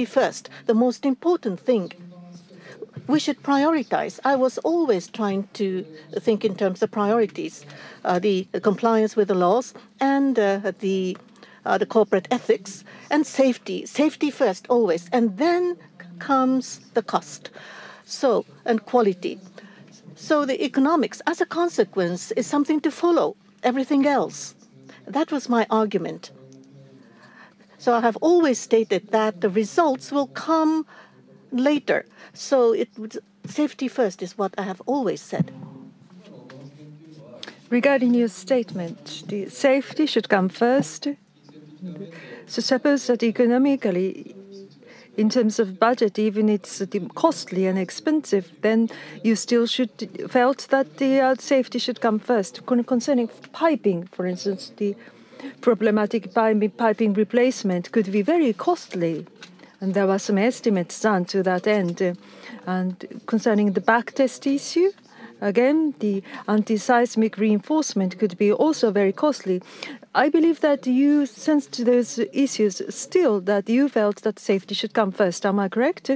first, the most important thing. We should prioritize. I was always trying to think in terms of priorities, the compliance with the laws and the corporate ethics and safety. Safety first, always, and then comes the cost. So, and quality. So the economics, as a consequence, is something to follow everything else. That was my argument. So I have always stated that the results will come later. So safety first is what I have always said. Regarding your statement, the safety should come first. So suppose that economically, in terms of budget, even it's costly and expensive, then you still felt that the safety should come first. Concerning piping, for instance, the problematic piping replacement could be very costly. And there were some estimates done to that end. And concerning the backtest issue, again, the anti-seismic reinforcement could be also very costly. I believe that you sensed those issues still, that you felt that safety should come first. Am I correct?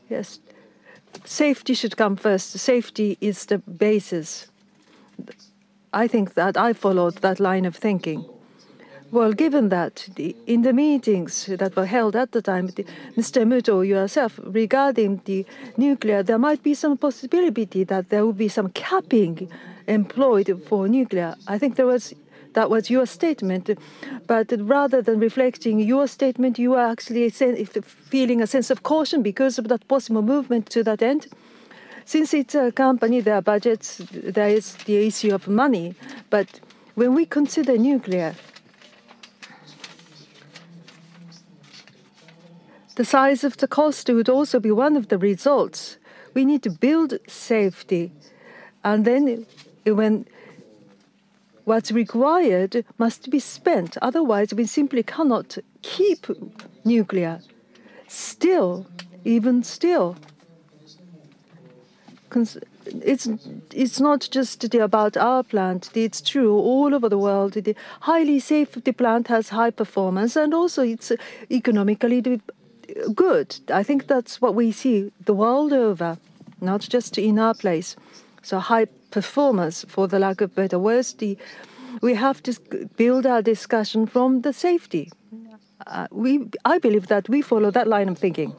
Yes. Safety should come first. Safety is the basis. I think that I followed that line of thinking. Well, given that, in the meetings that were held at the time, Mr. Muto, yourself, regarding the nuclear, there might be some possibility that there will be some capping employed for nuclear. I think that was your statement. But rather than reflecting your statement, you are actually feeling a sense of caution because of that possible movement to that end. Since it's a company, their budgets, there is the issue of money. But when we consider nuclear, the size of the cost would also be one of the results. We need to build safety. And then when what's required must be spent. Otherwise, we simply cannot keep nuclear. Even still, it's not just about our plant. It's true all over the world. The highly safety plant has high performance, and also it's economically good. I think that's what we see the world over, not just in our place. So high performance, for the lack of better words, we have to build our discussion from the safety. I believe that we follow that line of thinking.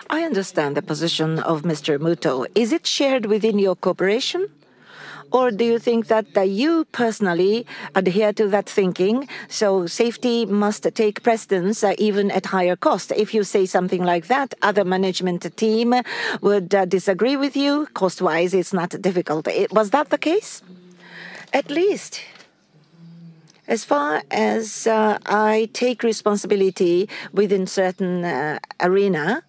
I understand the position of Mr. Muto. Is it shared within your corporation? Or do you think that you personally adhere to that thinking, so safety must take precedence even at higher cost? If you say something like that, other management team would disagree with you. Cost-wise, it's not difficult. Was that the case? At least, as far as I take responsibility within certain arena,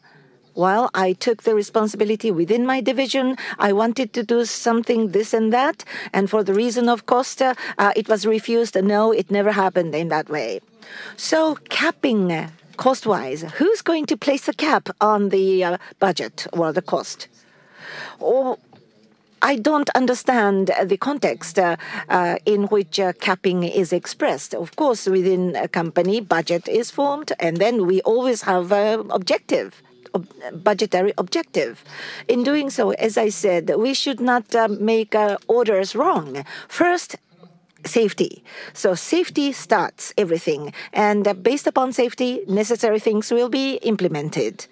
while I took the responsibility within my division, I wanted to do something, this and that, and for the reason of cost, it was refused. No, it never happened in that way. So capping cost-wise, who's going to place a cap on the budget or the cost? Or I don't understand the context in which capping is expressed. Of course, within a company, budget is formed, and then we always have an budgetary objective. In doing so, as I said, we should not make orders wrong. First, safety. So safety starts everything, and based upon safety, necessary things will be implemented.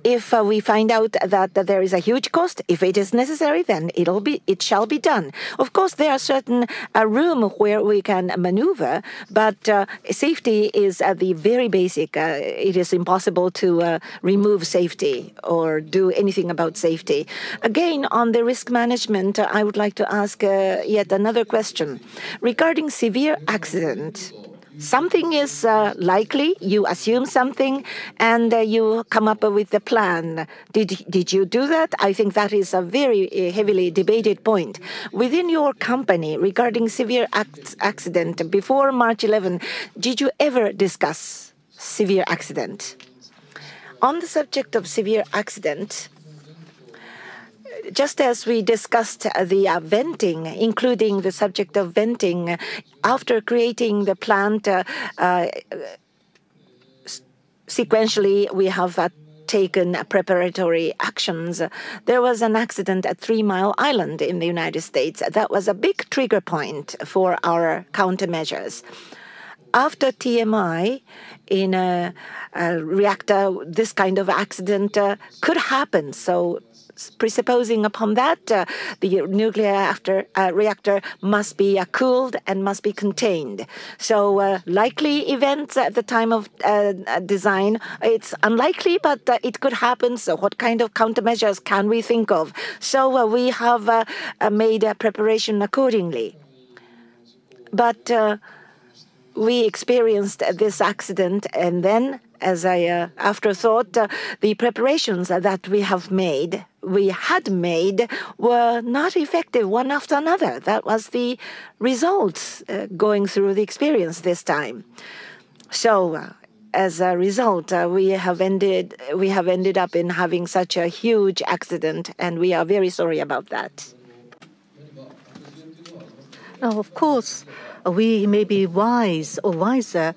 If we find out that there is a huge cost, if it is necessary, then it shall be done. Of course, there are certain room where we can maneuver, but safety is the very basic. It is impossible to remove safety or do anything about safety. Again, on the risk management, I would like to ask yet another question. Regarding severe accident, something is likely, you assume something, and you come up with a plan. Did you do that? I think that is a very heavily debated point. Within your company, regarding severe accident, before March 11, did you ever discuss severe accident? On the subject of severe accident, just as we discussed the venting, including the subject of venting, after creating the plant, sequentially, we have taken preparatory actions. There was an accident at 3 Mile Island in the United States. That was a big trigger point for our countermeasures. After TMI, in a reactor, this kind of accident could happen. So presupposing upon that, the nuclear reactor must be cooled and must be contained. So likely events at the time of design, it's unlikely, but it could happen. So what kind of countermeasures can we think of? So we have made a preparation accordingly. But we experienced this accident, and then, as I afterthought, the preparations that we had made, were not effective one after another. That was the results going through the experience this time. So, as a result, we have ended up in having such a huge accident, and we are very sorry about that. Now, of course, we may be wise or wiser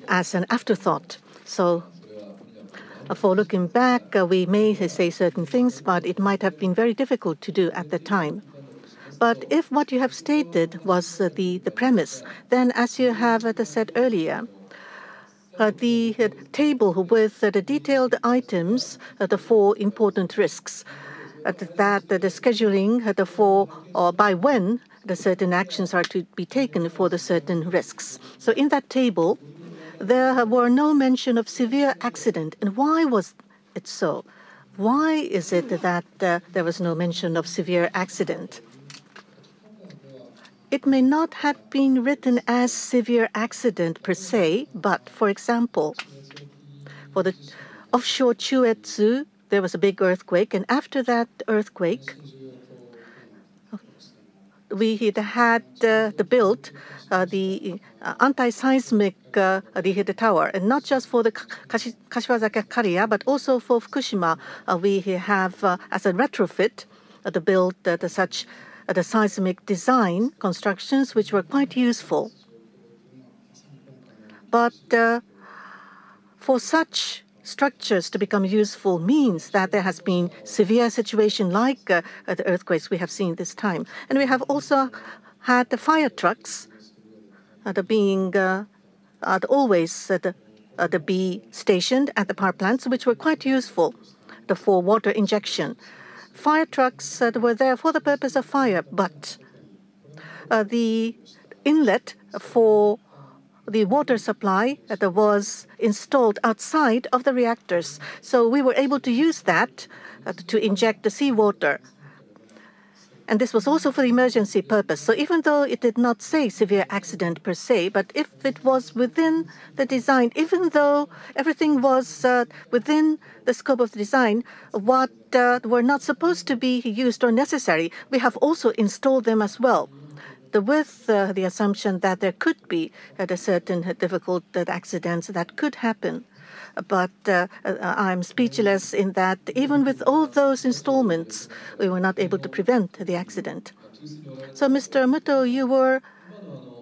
as an afterthought. So for looking back, we may say certain things, but it might have been very difficult to do at the time. But if what you have stated was the premise, then as you have said earlier, the table with the detailed items, the 4 important risks, that the scheduling for by when the certain actions are to be taken for the certain risks. So in that table, there were no mention of severe accident. And why was it so? Why is it that there was no mention of severe accident? It may not have been written as severe accident per se, but for example, for the offshore Chuetsu, there was a big earthquake, and after that earthquake, we had built the anti-seismic the tower, and not just for the Kashiwazaki Karia, but also for Fukushima. We have, as a retrofit, built such the seismic design constructions, which were quite useful. But for such structures to become useful means that there has been severe situation like the earthquakes we have seen this time. And we have also had the fire trucks being always be stationed at the power plants, which were quite useful for water injection. Fire trucks were there for the purpose of fire, but the inlet for the water supply that was installed outside of the reactors. So we were able to use that to inject the seawater. And this was also for the emergency purpose. So even though it did not say severe accident per se, but if it was within the design, even though everything was within the scope of the design, what were not supposed to be used or necessary, we have also installed them as well, with the assumption that there could be a certain difficult accidents that could happen. But I'm speechless in that even with all those installments, we were not able to prevent the accident. So, Mr. Muto, you were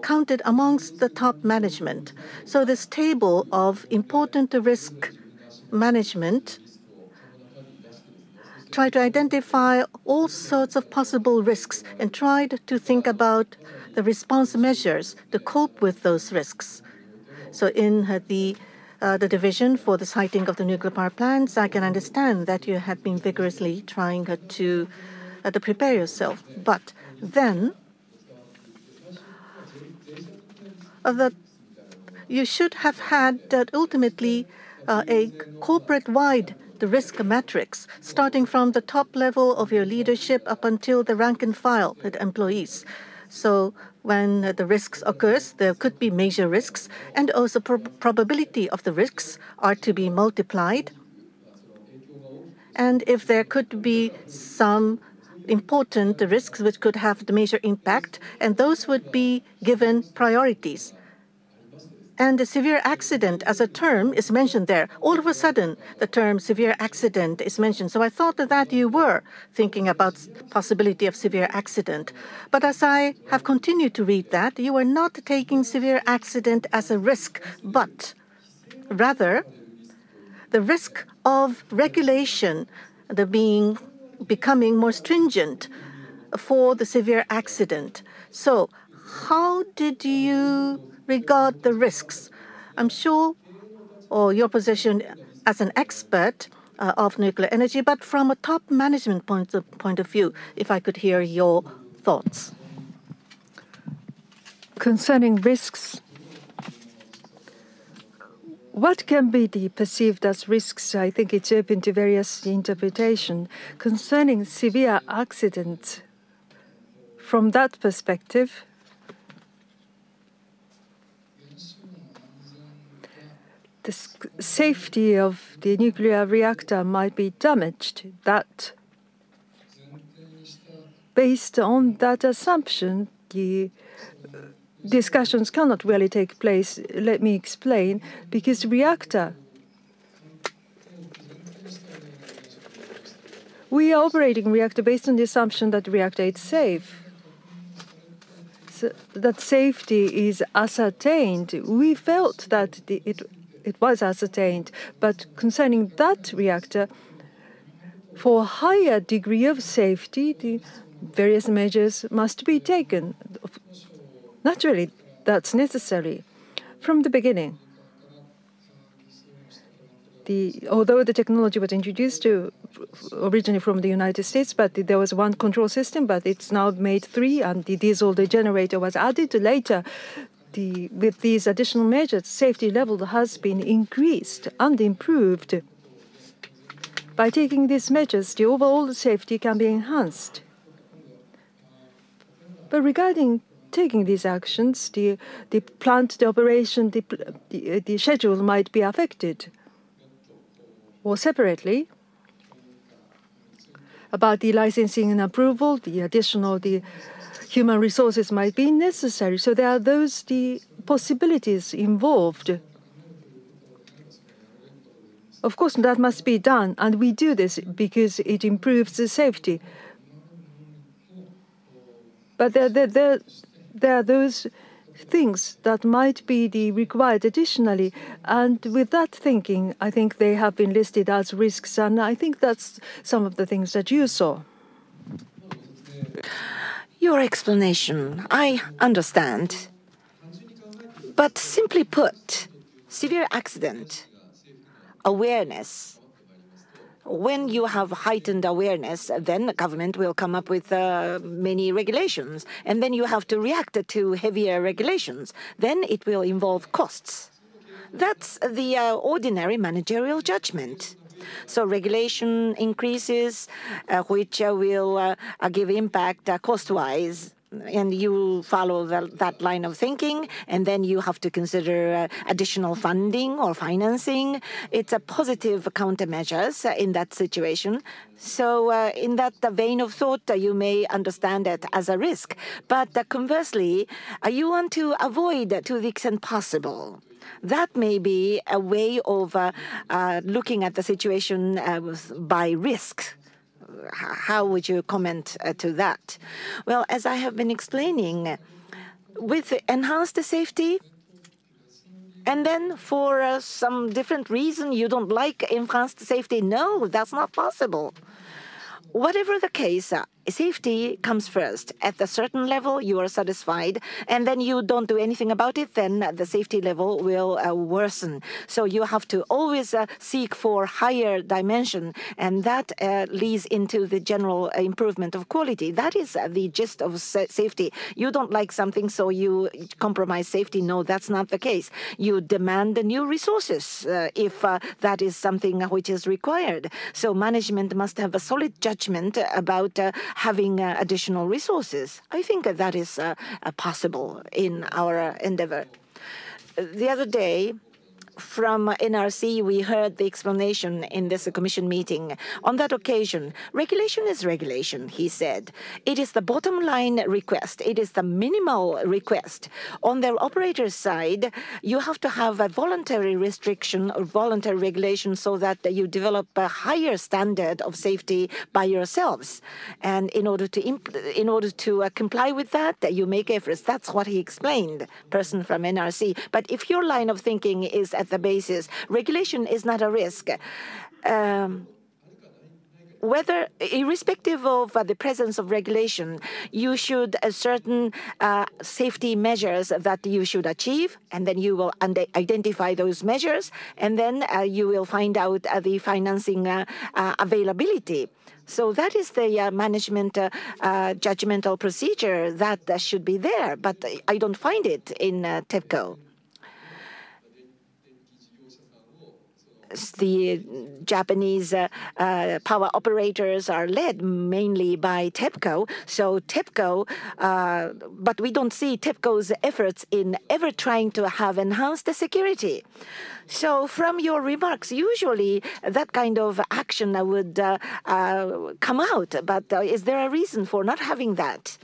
counted amongst the top management. So this table of important risk management tried to identify all sorts of possible risks and tried to think about the response measures to cope with those risks. So in the division for the siting of the nuclear power plants, I can understand that you have been vigorously trying to prepare yourself. But then that you should have had ultimately a corporate-wide risk matrix, starting from the top level of your leadership up until the rank and file employees. So when the risks occurs, there could be major risks, and also probability of the risks are to be multiplied. And if there could be some important risks which could have the major impact, and those would be given priorities. And the severe accident as a term is mentioned there. All of a sudden, the term severe accident is mentioned. So I thought that you were thinking about possibility of severe accident. But as I have continued to read that, you are not taking severe accident as a risk, but Rather, the risk of regulation becoming more stringent for the severe accident. So how did you regard the risks? I'm sure, or your position as an expert of nuclear energy, but from a top management point of view, if I could hear your thoughts. Concerning risks, what can be perceived as risks? I think it's open to various interpretation. Concerning severe accidents, from that perspective, the safety of the nuclear reactor might be damaged. That, based on that assumption, the discussions cannot really take place. Let me explain. Because reactor, we are operating reactor based on the assumption that the reactor is safe. So that safety is ascertained. We felt that it was ascertained, but concerning that reactor, for a higher degree of safety, the various measures must be taken. Naturally, that's necessary. From the beginning, although the technology was introduced originally from the United States, but there was one control system, but it's now made 3, and the diesel generator was added later. With these additional measures, safety level has been increased and improved. By taking these measures, the overall safety can be enhanced. But regarding taking these actions, the plant, the operation, the schedule might be affected. Or separately, about the licensing and approval, the additional human resources might be necessary. So there are the possibilities involved. Of course, that must be done, and we do this because it improves the safety. But there are those things that might be required additionally. And with that thinking, I think they have been listed as risks. And I think that's some of the things that you saw. Your explanation, I understand. But simply put, severe accident, awareness. When you have heightened awareness, then the government will come up with many regulations, and then you have to react to heavier regulations. Then it will involve costs. That's the ordinary managerial judgment. So regulation increases, which will give impact cost-wise. And you follow that line of thinking, and then you have to consider additional funding or financing. It's a positive countermeasures in that situation. So in that vein of thought, you may understand it as a risk. But conversely, you want to avoid to the extent possible. That may be a way of looking at the situation by risk. How would you comment to that? Well, as I have been explaining, with enhanced safety, and then for some different reason you don't like enhanced safety, no, that's not possible. Whatever the case, safety comes first. At a certain level, you are satisfied, and then you don't do anything about it, then the safety level will worsen. So you have to always seek for higher dimension, and that leads into the general improvement of quality. That is the gist of safety. You don't like something, so you compromise safety. No, that's not the case. You demand new resources if that is something which is required. So management must have a solid judgment about having additional resources. I think that is possible in our endeavor. The other day, from NRC, we heard the explanation in this commission meeting. On that occasion, regulation is regulation, he said. It is the bottom line request. It is the minimal request. On the operator's side, you have to have a voluntary restriction or voluntary regulation so that you develop a higher standard of safety by yourselves. And in order to comply with that, you make efforts. That's what he explained, person from NRC. But if your line of thinking is at the basis. Regulation is not a risk. Whether, irrespective of the presence of regulation, you should certain safety measures that you should achieve, and then you will identify those measures, and then you will find out the financing availability. So that is the management judgmental procedure that should be there, but I don't find it in TEPCO. The Japanese power operators are led mainly by TEPCO. So TEPCO, but we don't see TEPCO's efforts in ever trying to have enhanced the security. So from your remarks, usually that kind of action would come out. But is there a reason for not having that?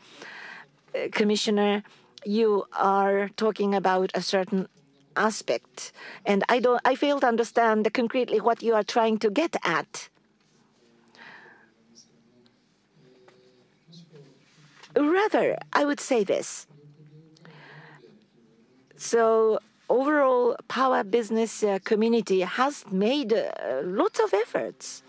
Commissioner, you are talking about a certain aspect, and I fail to understand concretely what you are trying to get at. Rather, I would say this. So overall power business community has made lots of efforts.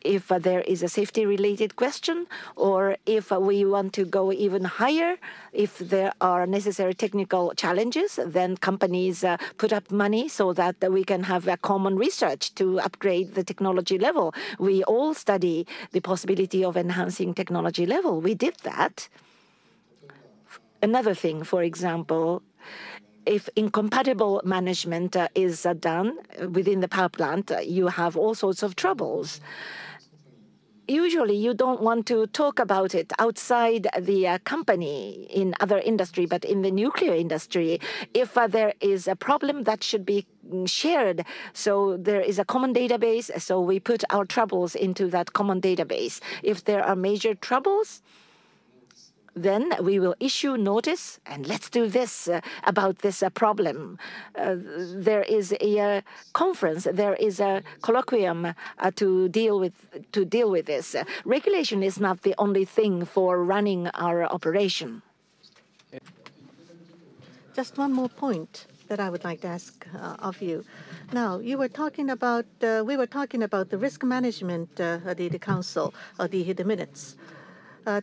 If there is a safety-related question, or if we want to go even higher, if there are necessary technical challenges, then companies put up money so that we can have a common research to upgrade the technology level. We all study the possibility of enhancing technology level. We did that. Another thing, for example, if incompatible management is done within the power plant, you have all sorts of troubles. Usually, you don't want to talk about it outside the company in other industry, but in the nuclear industry, if there is a problem that should be shared, so there is a common database, so we put our troubles into that common database. If there are major troubles, then we will issue notice, and let's do this about this problem. There is a conference, there is a colloquium to deal with this. Regulation is not the only thing for running our operation. Just one more point that I would like to ask of you. Now, you were talking about we were talking about the risk management, the council, the minutes.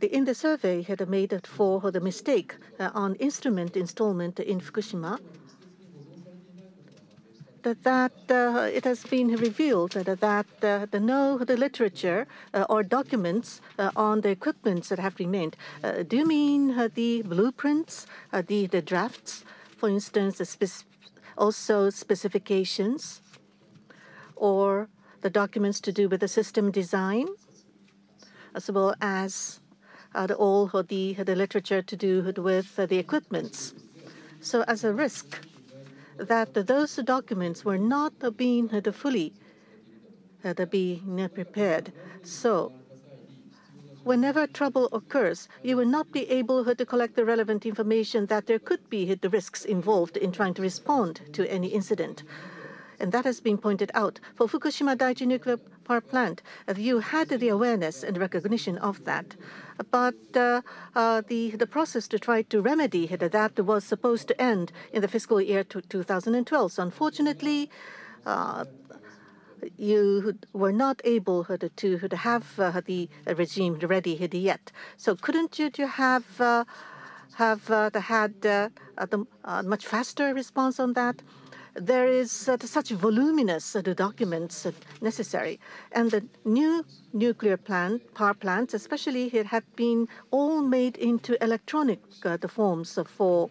In the survey had made it for the mistake on instrument installment in Fukushima, that it has been revealed that the literature or documents on the equipments that have remained. Do you mean the blueprints, the drafts, for instance, also specifications, or the documents to do with the system design, as well as all the literature to do with the equipments? So as a risk that those documents were not being fully being prepared. So whenever trouble occurs, you will not be able to collect the relevant information that there could be the risks involved in trying to respond to any incident. And that has been pointed out. For Fukushima Daiichi Nuclear Power Plant, you had the awareness and recognition of that. But the process to try to remedy that was supposed to end in the fiscal year 2012. So unfortunately, you were not able to have the regime ready yet. So couldn't you have had a much faster response on that? There is such voluminous documents necessary, and the new nuclear power plants, especially, it had been all made into electronic the forms for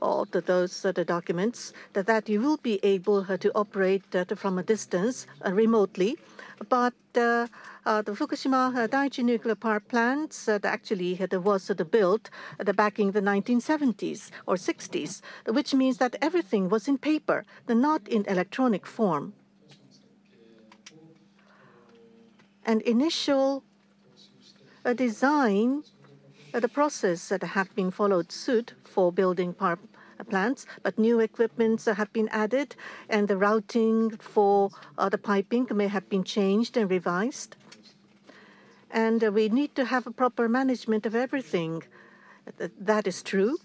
all those documents, that you will be able to operate from a distance remotely. But the Fukushima Daiichi nuclear power plants actually was built back in the 1970s or 60s, which means that everything was in paper, not in electronic form. And initial design, the process that have been followed suit for building power plants, but new equipments have been added, and the routing for the piping may have been changed and revised. And we need to have a proper management of everything. That is true.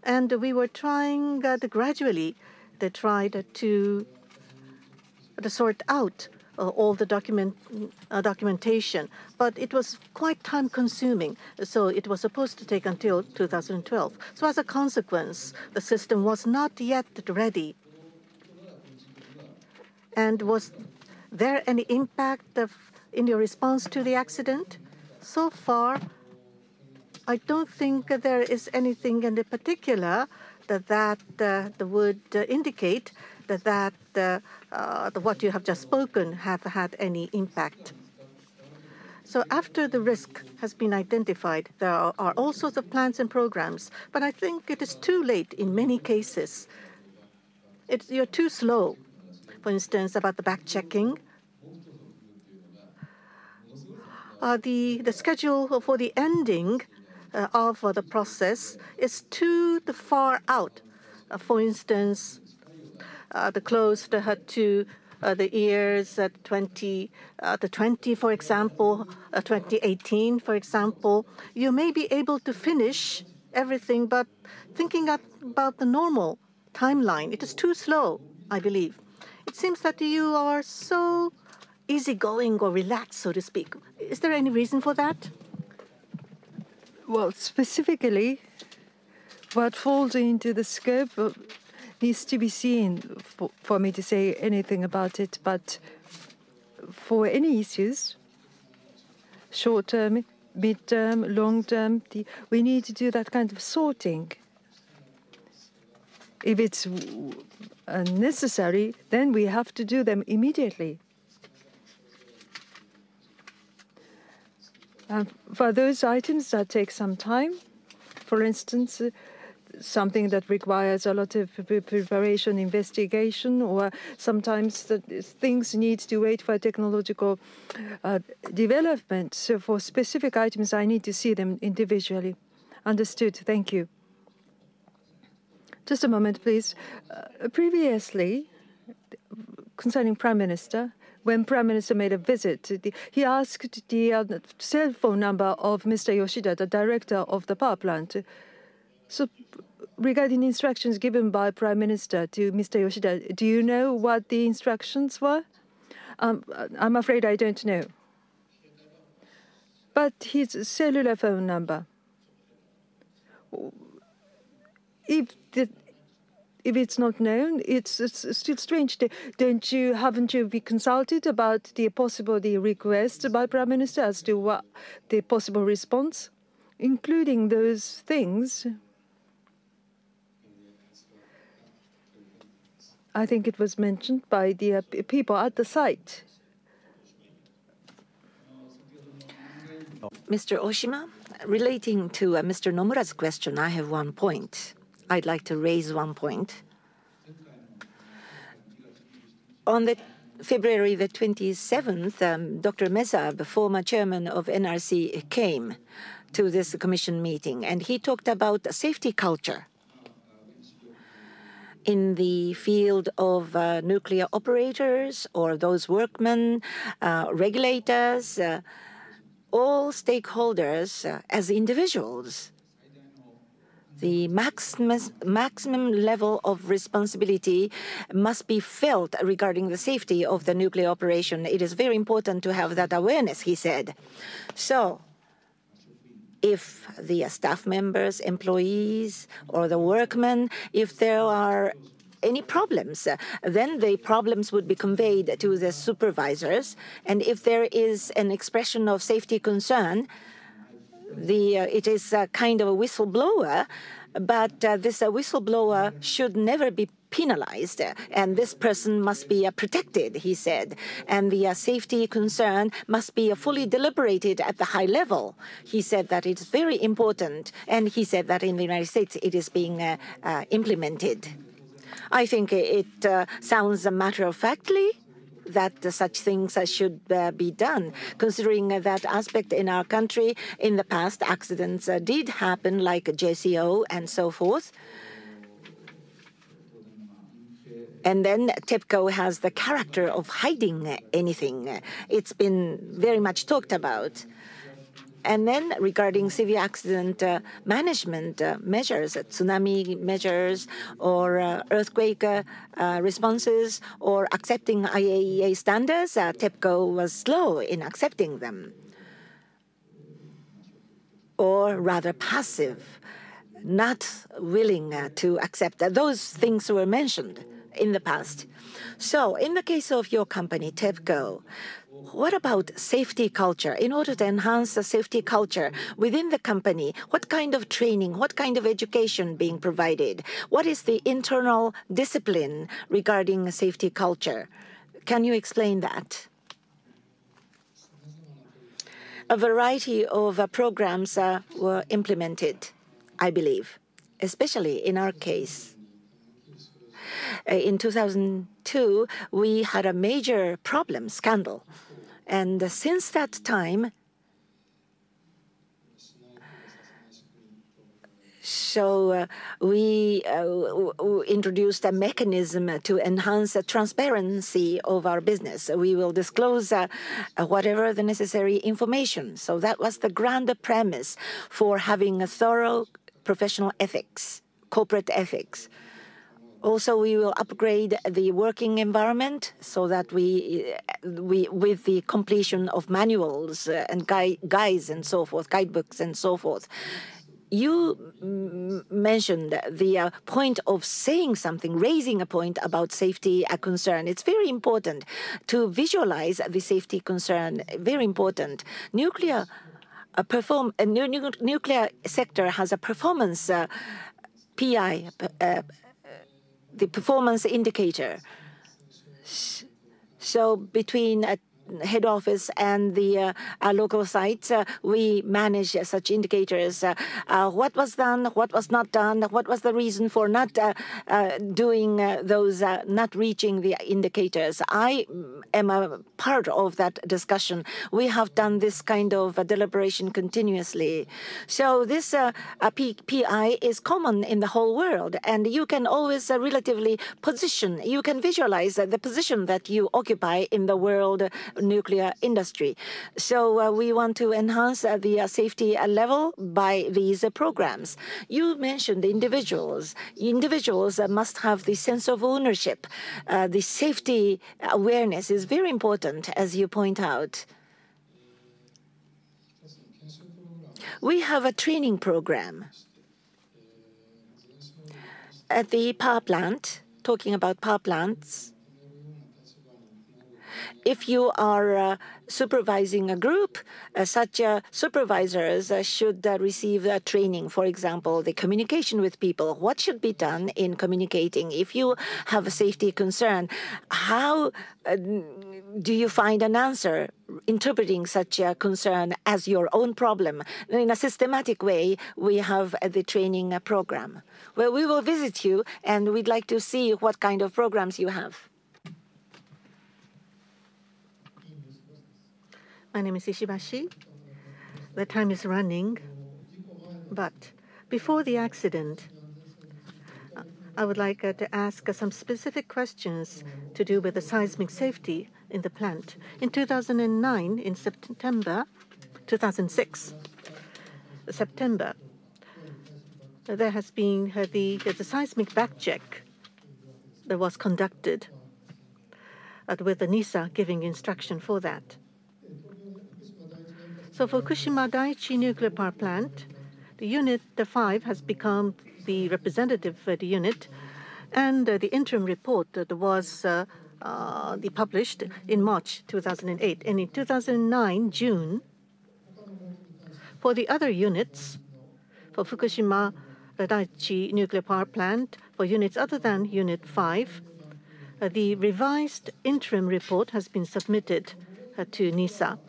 And we were trying gradually to sort out all the documentation, but it was quite time-consuming. So it was supposed to take until 2012. So as a consequence, the system was not yet ready. And was there any impact in your response to the accident? So far, I don't think there is anything in particular that would indicate that what you have just spoken have had any impact. So after the risk has been identified, there are all sorts of plans and programs, but I think it is too late in many cases. You're too slow. For instance, about the back-checking. The schedule for the ending of the process is too far out. For instance, the closed to the years 2020, for example, 2018, for example. You may be able to finish everything, but thinking about the normal timeline, it is too slow, I believe. It seems that you are so easygoing or relaxed, so to speak. Is there any reason for that? Well, specifically, what falls into the scope needs to be seen for me to say anything about it. But for any issues, short-term, mid-term, long-term, we need to do that kind of sorting. If it's necessary, then we have to do them immediately. For those items that take some time, for instance, something that requires a lot of preparation, investigation, or sometimes things need to wait for technological development. So for specific items, I need to see them individually. Understood. Thank you. Just a moment, please. Previously, concerning Prime Minister, when Prime Minister made a visit, he asked the cell phone number of Mr. Yoshida, the director of the power plant. So regarding instructions given by Prime Minister to Mr. Yoshida, do you know what the instructions were? I'm afraid I don't know. But his cellular phone number, if it's not known, it's still strange. Haven't you been consulted about the possible request by Prime Minister as to what the possible response, including those things? I think it was mentioned by the people at the site. Mr. Oshima, relating to Mr. Nomura's question, I have one point. I'd like to raise one point. On February the 27th, Dr. Meza, the former chairman of NRC, came to this commission meeting, and he talked about safety culture in the field of nuclear operators or those workmen, regulators, all stakeholders as individuals. The maximum level of responsibility must be felt regarding the safety of the nuclear operation. It is very important to have that awareness, he said. So, if the staff members, employees, or the workmen, if there are any problems, then the problems would be conveyed to the supervisors. And if there is an expression of safety concern, it is a kind of a whistleblower, but this whistleblower should never be penalized, and this person must be protected, he said. And the safety concern must be fully deliberated at the high level. He said that it's very important, and he said that in the United States it is being implemented. I think it sounds matter-of-factly that such things should be done, considering that aspect in our country. In the past, accidents did happen, like JCO and so forth. And then TEPCO has the character of hiding anything. It's been very much talked about. And then regarding severe accident management measures, tsunami measures or earthquake responses or accepting IAEA standards, TEPCO was slow in accepting them, or rather passive, not willing to accept. Those things were mentioned in the past. So in the case of your company, TEPCO, what about safety culture? In order to enhance the safety culture within the company, what kind of training, what kind of education being provided? What is the internal discipline regarding safety culture? Can you explain that? A variety of programs were implemented, I believe, especially in our case. In 2002, we had a major problem, scandal. And since that time, we introduced a mechanism to enhance the transparency of our business. We will disclose whatever the necessary information. So that was the grand premise for having a thorough professional ethics, corporate ethics. Also, we will upgrade the working environment so that with the completion of manuals and guides and so forth, guidebooks and so forth. You mentioned the point of saying something, raising a point about safety concern. It's very important to visualize the safety concern. Very important. Nuclear sector has a performance PI. The performance indicator. So between head office and the local sites, we manage such indicators. What was done, what was not done, what was the reason for not doing those, not reaching the indicators. I am a part of that discussion. We have done this kind of deliberation continuously. So this PI is common in the whole world, and you can always relatively position, you can visualize the position that you occupy in the world nuclear industry. So we want to enhance the safety level by these programs. You mentioned individuals. Individuals must have the sense of ownership. The safety awareness is very important, as you point out. We have a training program at the power plant, talking about power plants. If you are supervising a group, such supervisors should receive training. For example, the communication with people. What should be done in communicating? If you have a safety concern, how do you find an answer interpreting such a concern as your own problem? In a systematic way, we have the training program. Well, we will visit you, and we'd like to see what kind of programs you have. My name is Ishibashi. The time is running, but before the accident, I would like to ask some specific questions to do with the seismic safety in the plant. In 2009, in September, 2006, September, there has been the seismic back check that was conducted with the NISA giving instruction for that. So for Fukushima Daiichi nuclear power plant, the unit 5 has become the representative unit, and the interim report that was published in March 2008. And in 2009, June, for the other units, for Fukushima Daiichi nuclear power plant, for units other than Unit 5, the revised interim report has been submitted to NISA.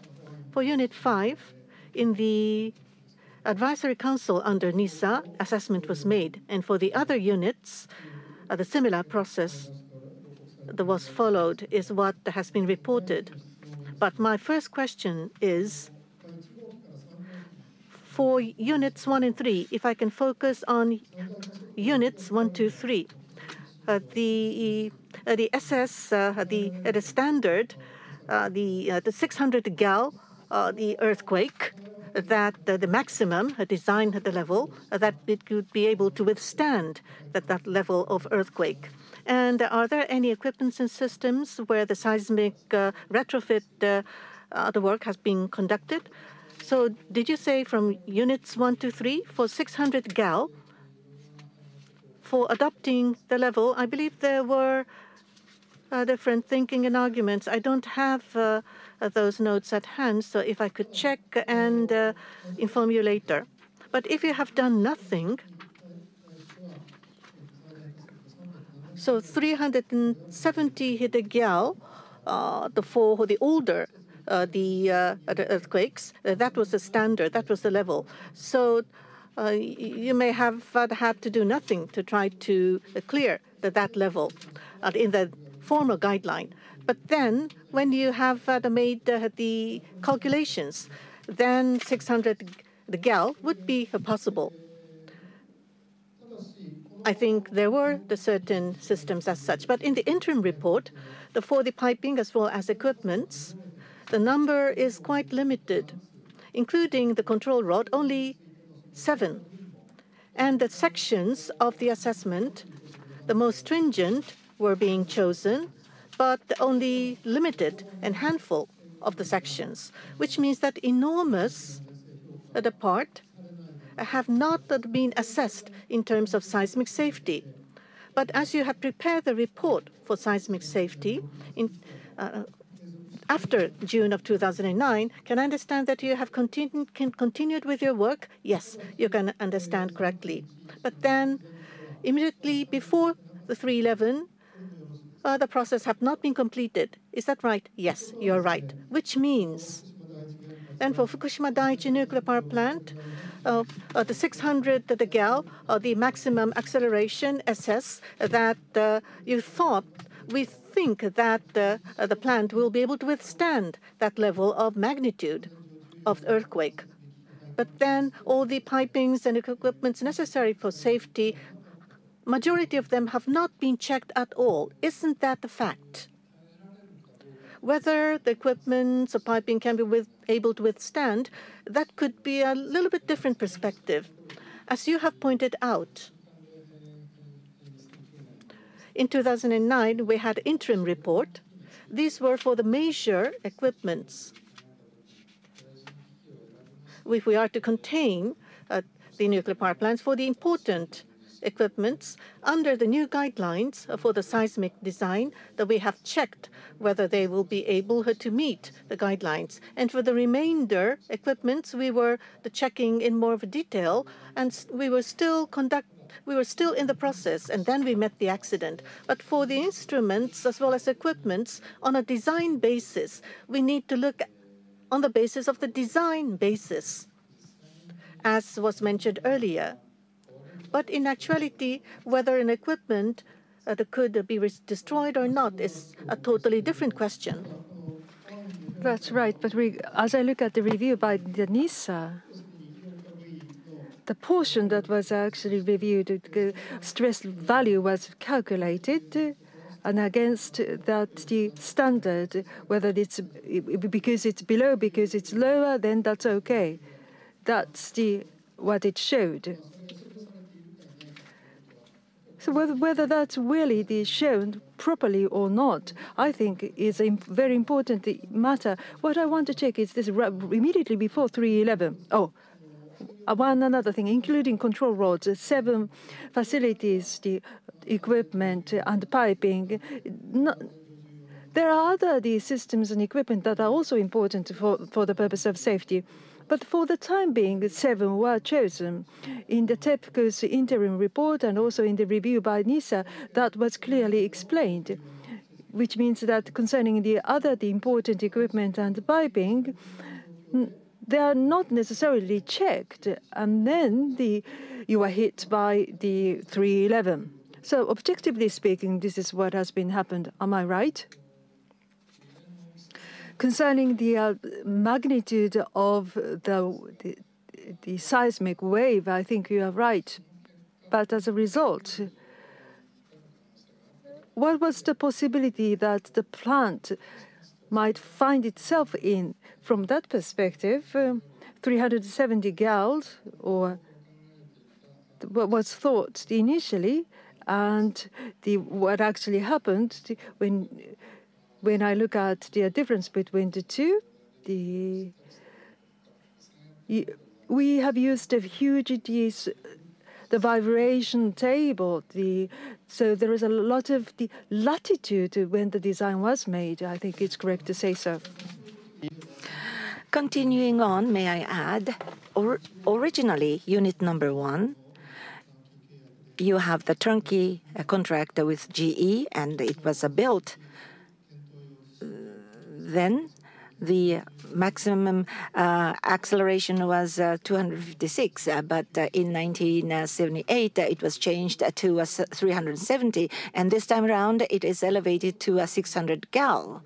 For Unit 5, in the Advisory Council under NISA, assessment was made. And for the other units, the similar process that was followed is what has been reported. But my first question is, for Units 1 and 3, if I can focus on Units 1, 2, 3, the SS, the standard, the 600 gal, the earthquake that the maximum design at the level that it could be able to withstand that level of earthquake? And are there any equipments and systems where the seismic retrofit the work has been conducted? So did you say from units 1 to 3 for 600 gal for adopting the level? I believe there were different thinking and arguments. I don't have those notes at hand, so if I could check and inform you later. But if you have done nothing, so 370 hitagyal, for the older the earthquakes, that was the standard, that was the level. So you may have had to do nothing to try to clear that level in the formal guideline. But then when you have made the calculations, then 600 gal would be possible. I think there were the certain systems as such. But in the interim report, for the piping as well as equipments, the number is quite limited, including the control rod, only 7. And the sections of the assessment, the most stringent, were being chosen, but only limited and handful of the sections, which means that enormous the part have not been assessed in terms of seismic safety. But as you have prepared the report for seismic safety after June of 2009, can I understand that you have continued with your work? Yes, you can understand correctly. But then immediately before the 311, the process have not been completed. Is that right? Yes, you're right. Which means then for Fukushima Daiichi nuclear power plant, the 600 the gal, the maximum acceleration SS that you thought, we think that the plant will be able to withstand that level of magnitude of earthquake. But then all the pipings and equipments necessary for safety, majority of them have not been checked at all. Isn't that a fact? Whether the equipment or piping can be able to withstand, that could be a little bit different perspective. As you have pointed out, in 2009, we had interim report. These were for the major equipments. If we are to contain the nuclear power plants, for the important equipments under the new guidelines for the seismic design, that we have checked whether they will be able to meet the guidelines. And for the remainder equipments, we were checking in more of detail, and we were still in the process, and then we met the accident. But for the instruments as well as equipments, on a design basis, we need to look on the basis of the design basis, as was mentioned earlier. But in actuality, whether an equipment that could be destroyed or not is a totally different question. That's right. But as I look at the review by the NISA, the portion that was actually reviewed, the stress value was calculated, and against that the standard, whether it's because it's below, because it's lower, then that's okay. That's what it showed. So whether that's really shown properly or not, I think is a very important matter. What I want to check is this immediately before 311. Oh, one another thing, including control rods, 7 facilities, the equipment and piping. There are other systems and equipment that are also important for the purpose of safety. But for the time being, 7 were chosen. In the TEPCO's interim report and also in the review by NISA, that was clearly explained, which means that concerning the important equipment and piping, they are not necessarily checked, and then you are hit by the 311. So objectively speaking, this is what has been happened. Am I right? Concerning the magnitude of the seismic wave, I think you are right. But as a result, what was the possibility that the plant might find itself in. From that perspective, 370 gallons, or what was thought initially, and what actually happened when I look at the difference between the two, we have used a huge the vibration table. So there is a lot of the latitude when the design was made. I think it's correct to say so. Continuing on, may I add, originally, unit number 1, you have the turnkey contract with GE, and it was built. Then the maximum acceleration was 256, but in 1978 it was changed to 370, and this time around it is elevated to 600 gal.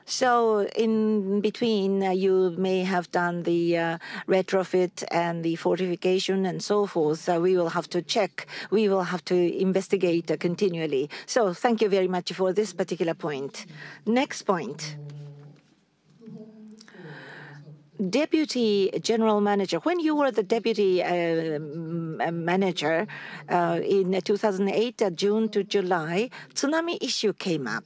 So in between, you may have done the retrofit and the fortification and so forth. We will have to check. We will have to investigate continually. So thank you very much for this particular point. Next point. Deputy General Manager, when you were the Deputy Manager in 2008, June to July, tsunami issue came up.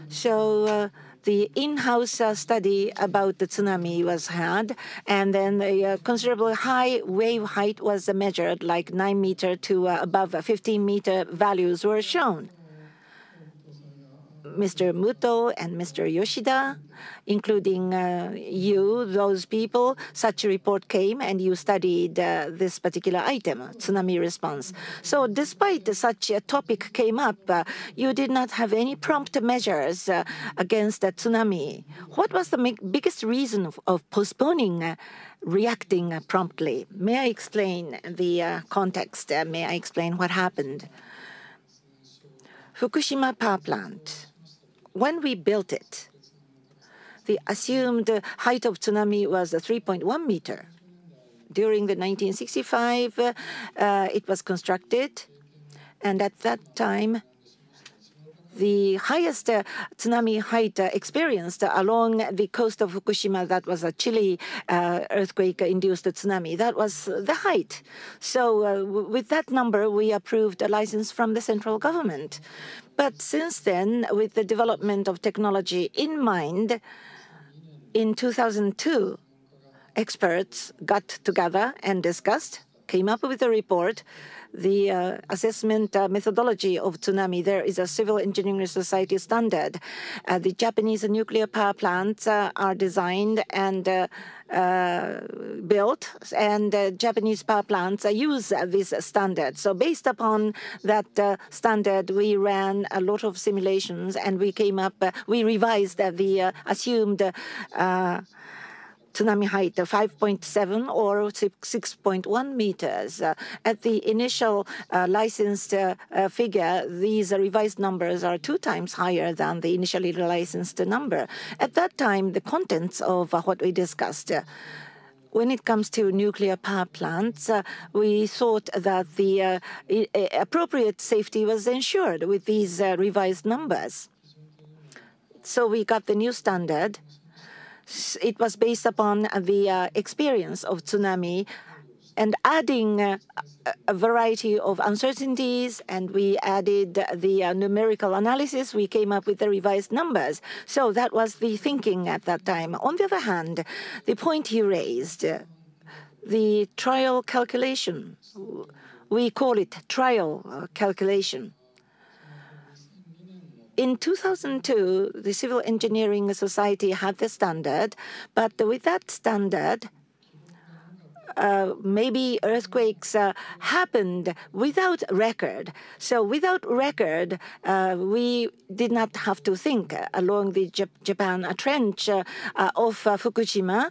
So the in-house study about the tsunami was had, and then a considerably high wave height was measured, like 9 meter to above 15 meter values were shown. Mr. Muto and Mr. Yoshida, including you, those people, such a report came and you studied this particular item, tsunami response. So despite such a topic came up, you did not have any prompt measures against the tsunami. What was the biggest reason of postponing reacting promptly? May I explain the context? May I explain what happened? Fukushima power plant. When we built it, the assumed height of tsunami was 3.1 meter. During the 1965, it was constructed, and at that time, the highest tsunami height experienced along the coast of Fukushima, that was a Chile earthquake-induced tsunami. That was the height. So with that number, we approved a license from the central government. But since then, with the development of technology in mind, in 2002, experts got together and discussed, came up with a report, the assessment methodology of tsunami. There is a Civil Engineering Society standard. The Japanese nuclear power plants are designed and built, and Japanese power plants use this standard. So based upon that standard, we ran a lot of simulations, and we came up, we revised the assumed tsunami height of 5.7 or 6.1 meters. At the initial licensed figure, these revised numbers are 2 times higher than the initially licensed number. At that time, the contents of what we discussed, when it comes to nuclear power plants, we thought that the appropriate safety was ensured with these revised numbers. So we got the new standard. It was based upon the experience of tsunami and adding a variety of uncertainties, and we added the numerical analysis. We came up with the revised numbers. So that was the thinking at that time. On the other hand, the point he raised, the trial calculation, we call it trial calculation. In 2002, the Civil Engineering Society had the standard, but with that standard, maybe earthquakes happened without record. So without record, we did not have to think along the Japan trench of Fukushima.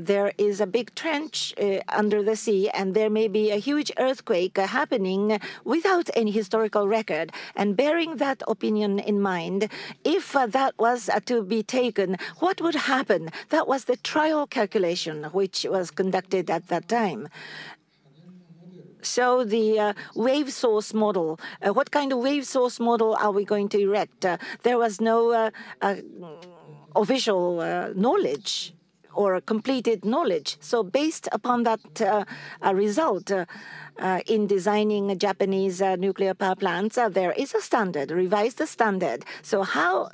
There is a big trench under the sea, and there may be a huge earthquake happening without any historical record. And bearing that opinion in mind, if that was to be taken, what would happen? That was the trial calculation which was conducted at that time. So the wave source model, what kind of wave source model are we going to erect? There was no official knowledge or completed knowledge. So based upon that result, in designing Japanese nuclear power plants, there is a standard, revised standard. So how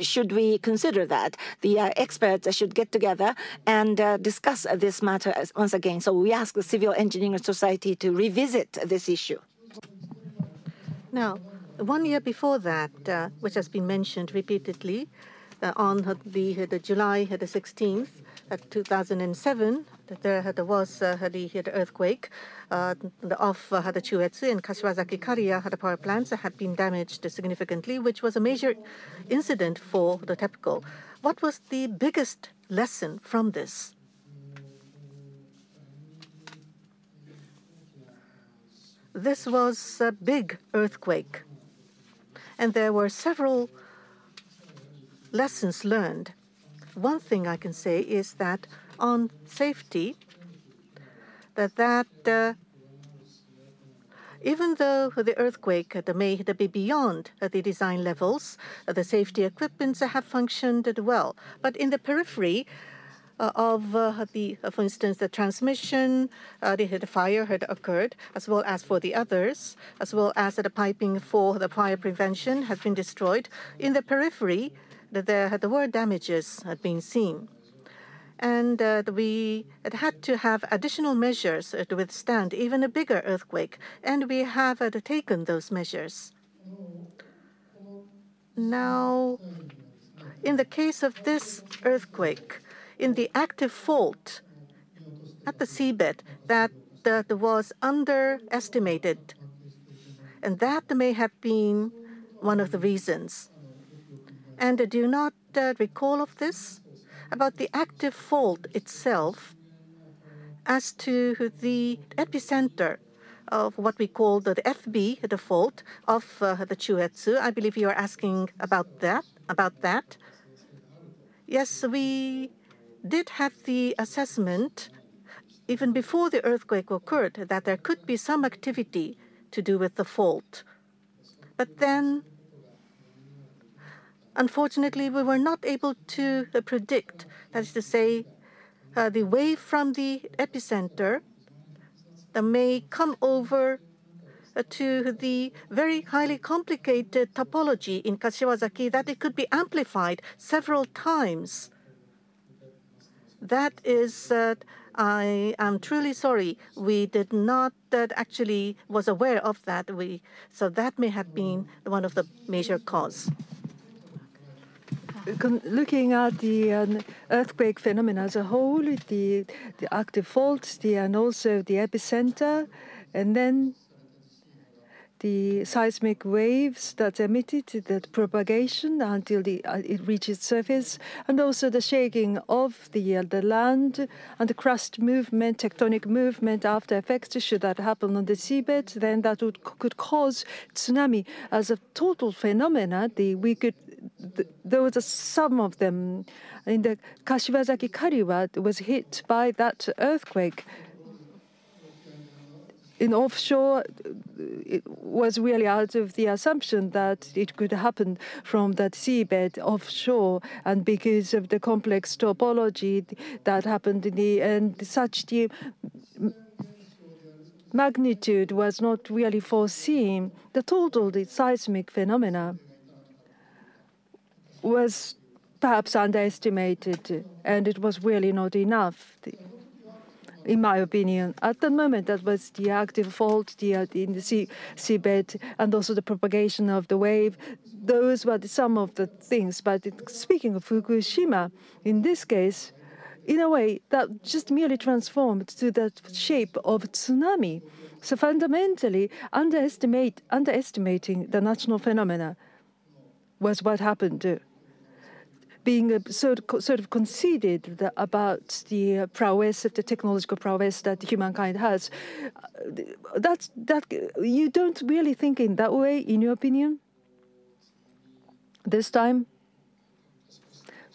should we consider that? The experts should get together and discuss this matter once again. So we ask the Civil Engineering Society to revisit this issue. Now, 1 year before that, which has been mentioned repeatedly, on the July the 16th, 2007, there was the earthquake of the Chuetsu and Kashiwazaki Kariya power plants had been damaged significantly, which was a major incident for the TEPCO. What was the biggest lesson from this? This was a big earthquake, and there were several lessons learned. One thing I can say is that on safety, that even though the earthquake may be beyond the design levels, the safety equipments have functioned well. But in the periphery of for instance, the transmission, the fire had occurred, as well as for the others, as well as the piping for the fire prevention has been destroyed. In the periphery, there were damages had been seen. And we had to have additional measures to withstand even a bigger earthquake, and we have taken those measures. Now, in the case of this earthquake, in the active fault at the seabed, that was underestimated, and that may have been one of the reasons. And do you not recall of this? About the active fault itself, as to the epicenter of what we call the FB, the fault of the Chuetsu. I believe you are asking about that. Yes, we did have the assessment even before the earthquake occurred that there could be some activity to do with the fault. But then, unfortunately, we were not able to predict, that is to say, the wave from the epicenter that may come over to the very highly complicated topology in Kashiwazaki, that it could be amplified several times. That is, I am truly sorry. We did not actually was aware of that. So that may have been one of the major cause. Looking at the earthquake phenomena as a whole, the active faults, and also the epicenter, and then the seismic waves that emitted, that propagation until it reaches surface, and also the shaking of the land and the crust movement, tectonic movement after effects. Should that happen on the seabed, then that could cause tsunami as a total phenomena. Those are some of them. In the Kashiwazaki Kariwa was hit by that earthquake. In offshore, it was really out of the assumption that it could happen from that seabed offshore, and because of the complex topology that happened in the end, such the magnitude was not really foreseen. The seismic phenomena was perhaps underestimated, and it was really not enough. In my opinion, at the moment, that was the active fault in the seabed, and also the propagation of the wave. Those were some of the things. But speaking of Fukushima, in this case, in a way, that just merely transformed to the shape of tsunami. So fundamentally, underestimating the natural phenomena was what happened. Being sort of conceited about the prowess of the technological prowess that humankind has. That you don't really think in that way, in your opinion? This time,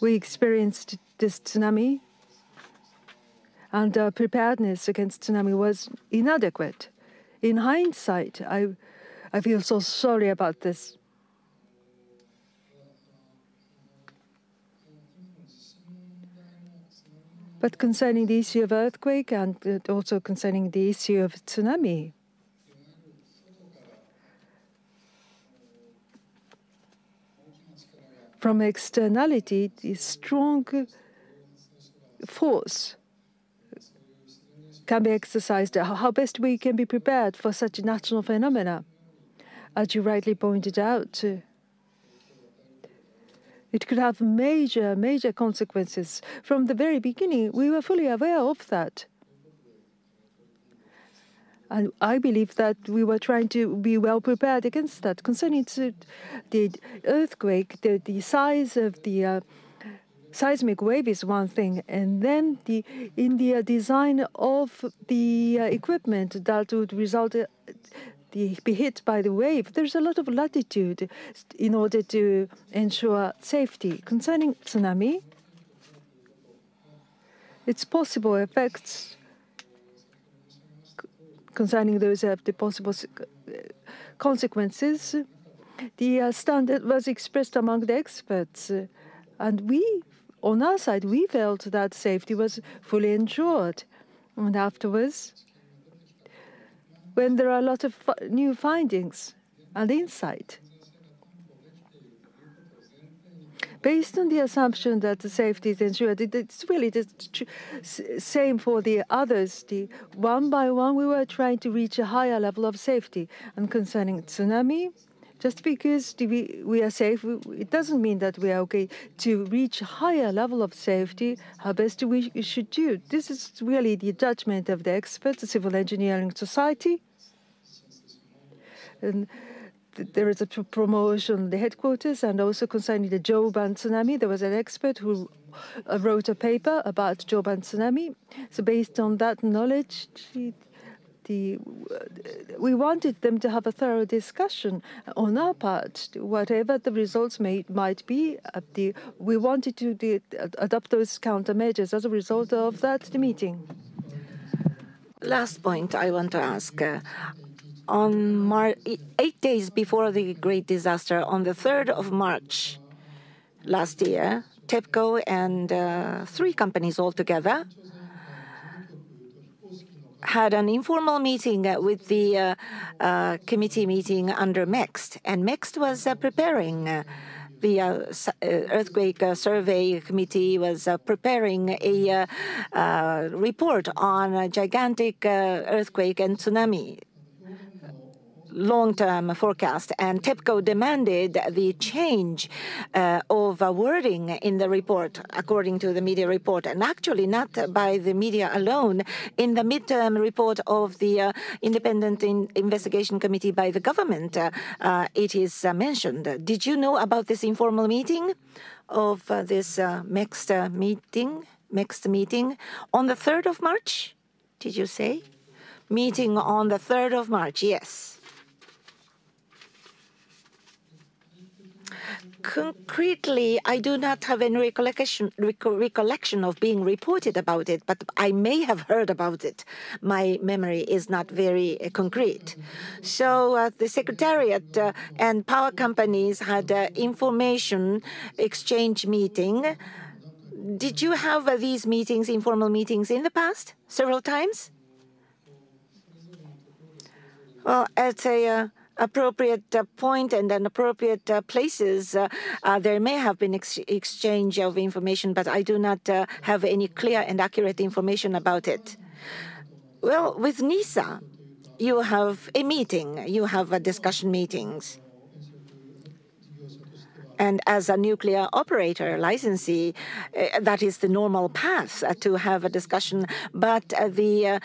we experienced this tsunami, and our preparedness against tsunami was inadequate. In hindsight, I feel so sorry about this. But concerning the issue of earthquake and also concerning the issue of tsunami, from externality, the strong force can be exercised. How best we can be prepared for such natural phenomena, as you rightly pointed out. It could have major consequences. From the very beginning, we were fully aware of that. And I believe that we were trying to be well prepared against that. Concerning the earthquake, the size of the seismic wave is one thing, and then in the design of the equipment that would result be hit by the wave, there's a lot of latitude in order to ensure safety. Concerning tsunami, its possible effects concerning those the possible consequences, the standard was expressed among the experts, and we, on our side, we felt that safety was fully ensured. And afterwards, when there are a lot of new findings and insight, based on the assumption that the safety is ensured, it's really the same for the others. One by one, we were trying to reach a higher level of safety. And concerning tsunami, just because we are safe, it doesn't mean that we are okay to reach a higher level of safety. How best we should do. This is really the judgment of the experts, the Civil Engineering Society. And there is a promotion, the headquarters, and also concerning the Joban tsunami, there was an expert who wrote a paper about Joban tsunami. So based on that knowledge, we wanted them to have a thorough discussion on our part. Whatever the results might be, we wanted to adopt those countermeasures as a result of that meeting. Last point I want to ask. On 8 days before the great disaster, on the 3rd of March last year, TEPCO and 3 companies altogether had an informal meeting with the committee meeting under MEXT. And MEXT was preparing the earthquake survey committee was preparing a report on a gigantic earthquake and tsunami long-term forecast, and TEPCO demanded the change of wording in the report, according to the media report, and actually not by the media alone. In the midterm report of the Independent Investigation Committee by the government, it is mentioned. Did you know about this informal meeting of this MEXT meeting on the 3rd of March? Did you say? Meeting on the 3rd of March, yes. Concretely, I do not have any recollection of being reported about it, but I may have heard about it. My memory is not very concrete. So the Secretariat and power companies had information exchange meeting. Did you have these meetings, informal meetings, in the past, several times? Well, at a appropriate point and an appropriate places, there may have been exchange of information, but I do not have any clear and accurate information about it. Well, with NISA, you have a meeting, you have discussion meetings. And as a nuclear operator licensee, that is the normal path to have a discussion. But the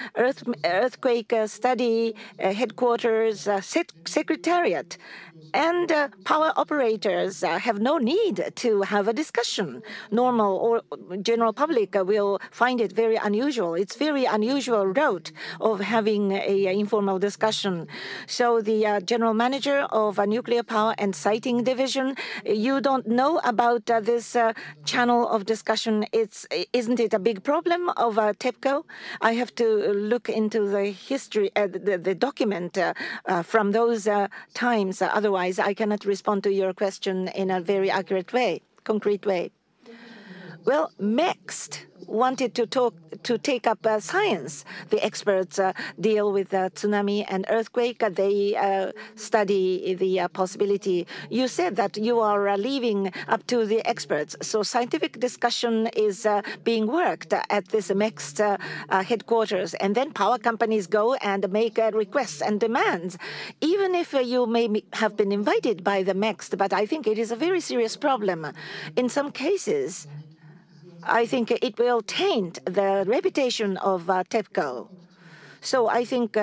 earthquake study headquarters secretariat And power operators have no need to have a discussion. Normal or general public will find it very unusual. It's very unusual route of having a informal discussion. So the general manager of a nuclear power and siting division, you don't know about this channel of discussion. Isn't it a big problem of TEPCO? I have to look into the history, the document from those times. Otherwise, I cannot respond to your question in a very accurate way, concrete way. Well, next wanted to take up science. The experts deal with tsunami and earthquake. They study the possibility. You said that you are leaving up to the experts. So scientific discussion is being worked at this next headquarters. And then power companies go and make requests and demands. Even if you may have been invited by the next, but I think it is a very serious problem. In some cases, I think it will taint the reputation of TEPCO. So I think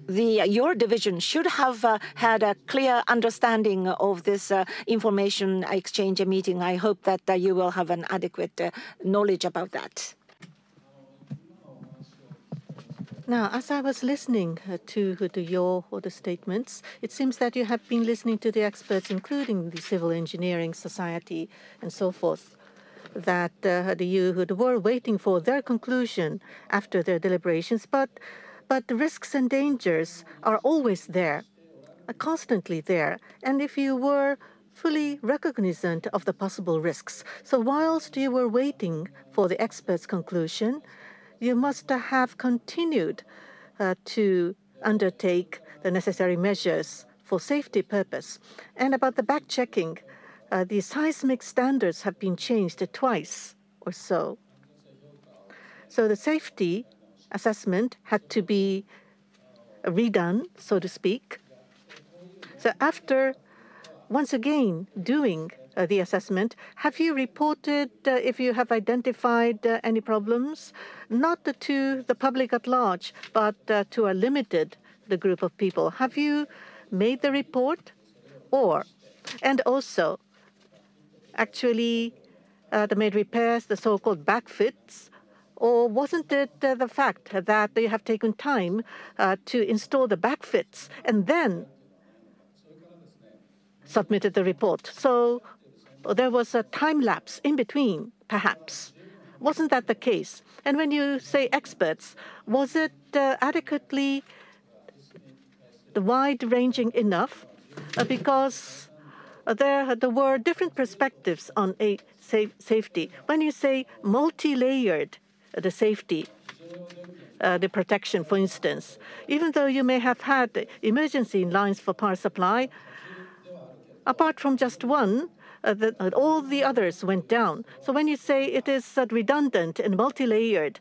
your division should have had a clear understanding of this information exchange meeting. I hope that you will have an adequate knowledge about that. Now, as I was listening to your statements, it seems that you have been listening to the experts, including the Civil Engineering Society and so forth, that you were waiting for their conclusion after their deliberations. But the risks and dangers are always there, constantly there. And if you were fully recognizant of the possible risks, so whilst you were waiting for the experts' conclusion, you must have continued to undertake the necessary measures for safety purpose. And about the back-checking, the seismic standards have been changed twice or so. So the safety assessment had to be redone, so to speak. So after once again doing the assessment, have you reported if you have identified any problems, not to the public at large, but to a limited group of people? Have you made the report? And also, actually, made repairs, the so-called backfits, or wasn't it the fact that you have taken time to install the backfits and then submitted the report? So there was a time lapse in between, perhaps. Wasn't that the case? And when you say experts, was it adequately wide-ranging enough? Because there were different perspectives on safety. When you say multi-layered, the safety, the protection, for instance, even though you may have had emergency lines for power supply, apart from just one, all the others went down. So when you say it is redundant and multi-layered,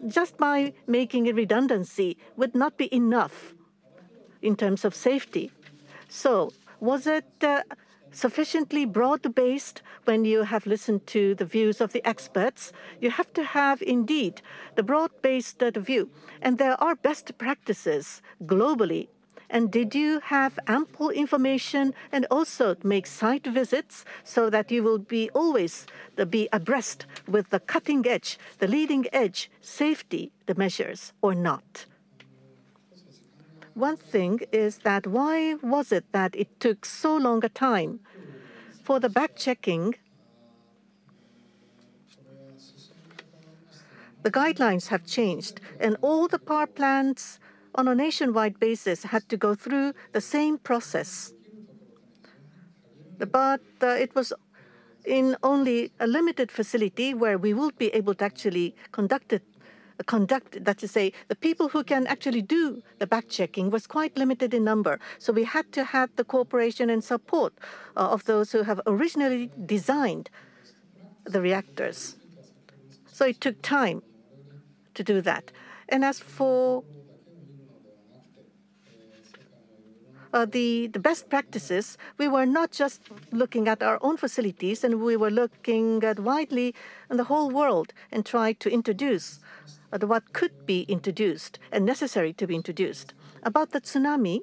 just by making it redundancy would not be enough in terms of safety. So was it sufficiently broad-based when you have listened to the views of the experts? You have to have, indeed, the broad-based view. And there are best practices globally. And did you have ample information and also make site visits so that you will be always be abreast with the cutting edge, the leading edge safety, the measures, or not? One thing is that why was it that it took so long a time for the back-checking? The guidelines have changed, and all the power plants on a nationwide basis had to go through the same process. But it was in only a limited facility where we will be able to actually conduct, that is say, the people who can actually do the back-checking was quite limited in number. So we had to have the cooperation and support of those who have originally designed the reactors. So it took time to do that. And as for the best practices, we were not just looking at our own facilities, and we were looking at widely in the whole world and tried to introduce what could be introduced and necessary to be introduced. About the tsunami,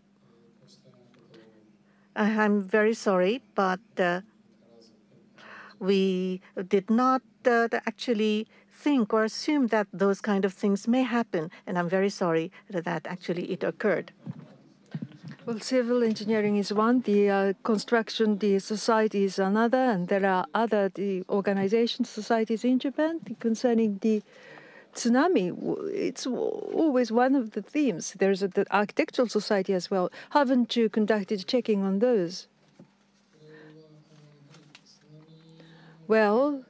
I'm very sorry, but we did not actually think or assume that those kind of things may happen, and I'm very sorry that actually it occurred. Well, civil engineering is one, the construction, the society is another, and there are other organizations, societies in Japan concerning the tsunami. It's always one of the themes. There's the architectural society as well. Haven't you conducted checking on those? Well,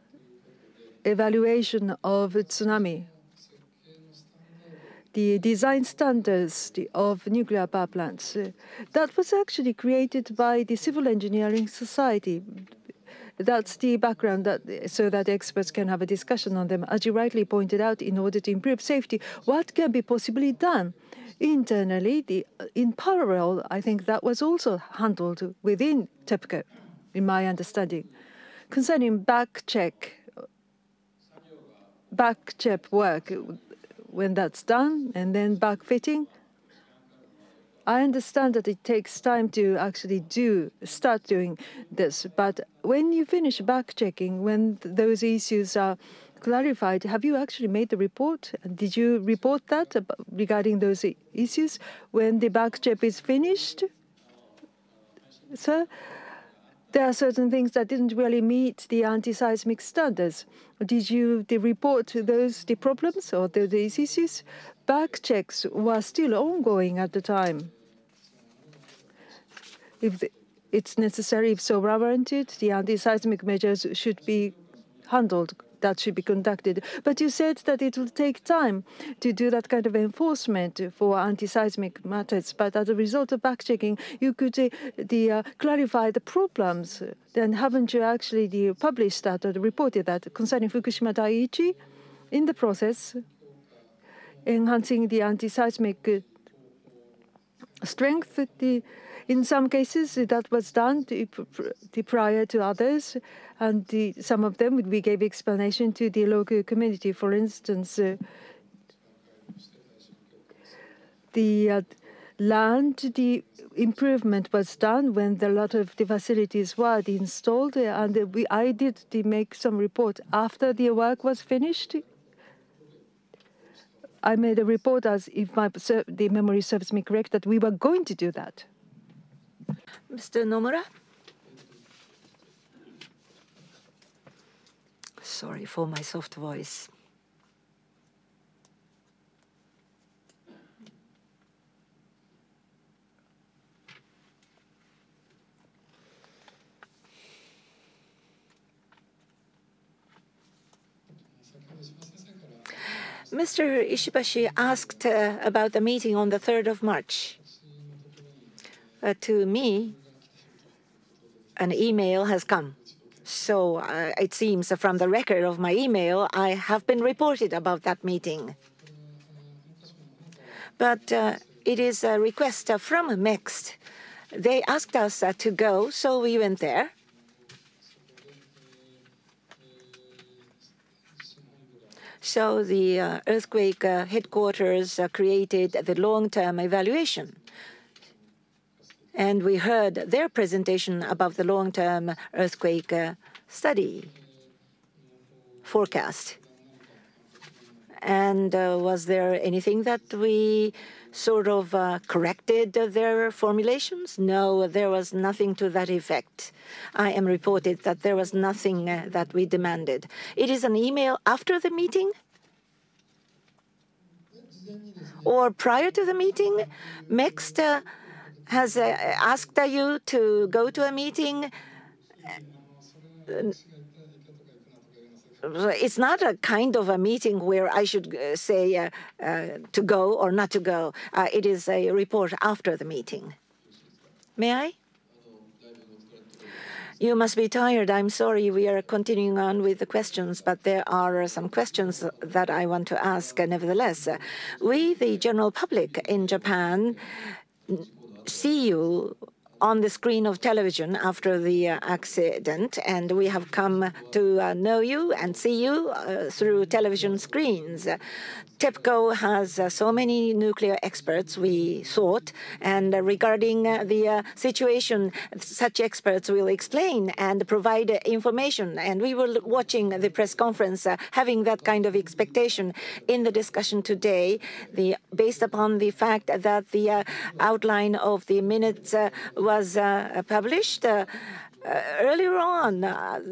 evaluation of tsunami. The design standards of nuclear power plants, that was actually created by the Civil Engineering Society. That's the background, so that experts can have a discussion on them. As you rightly pointed out, in order to improve safety, what can be possibly done internally? In parallel, I think that was also handled within TEPCO, in my understanding. Concerning back check work, when that's done, and then backfitting, I understand that it takes time to actually start doing this. But when you finish back checking, when those issues are clarified, have you actually made the report? Did you report that regarding those issues when the back check is finished? Sir, there are certain things that didn't really meet the anti-seismic standards. Did you report the problems or these issues? Back checks were still ongoing at the time. If it's necessary, if so warranted, the anti-seismic measures should be handled. That should be conducted. But you said that it will take time to do that kind of enforcement for anti-seismic matters. But as a result of back-checking, you could clarify the problems. Then haven't you actually published that or reported that concerning Fukushima Daiichi? In the process, enhancing the anti-seismic strength, in some cases that was done prior to others, and some of them we gave explanation to the local community. For instance, the improvement was done when a lot of the facilities were installed, and I did make some report after the work was finished. I made a report, as if the memory serves me correct, that we were going to do that. Mr. Nomura? Sorry for my soft voice. Mr. Ishibashi asked about the meeting on the 3rd of March. To me, an email has come. So it seems from the record of my email, I have been reported about that meeting. But it is a request from MEXT. They asked us to go, so we went there. So the earthquake headquarters created the long-term evaluation. And we heard their presentation about the long-term earthquake study forecast. And was there anything that we sort of corrected their formulations? No, there was nothing to that effect. I am reported that there was nothing that we demanded. It is an email after the meeting? Or prior to the meeting? MEXT has asked you to go to a meeting. It's not a kind of a meeting where I should say to go or not to go. It is a report after the meeting. May I? You must be tired. I'm sorry. We are continuing on with the questions, but there are some questions that I want to ask nevertheless. We, the general public in Japan, see you on the screen of television after the accident, and we have come to know you and see you through television screens. TEPCO has so many nuclear experts, we thought, and regarding the situation, such experts will explain and provide information. And we were watching the press conference, having that kind of expectation in the discussion today, based upon the fact that the outline of the minutes was published. Earlier on,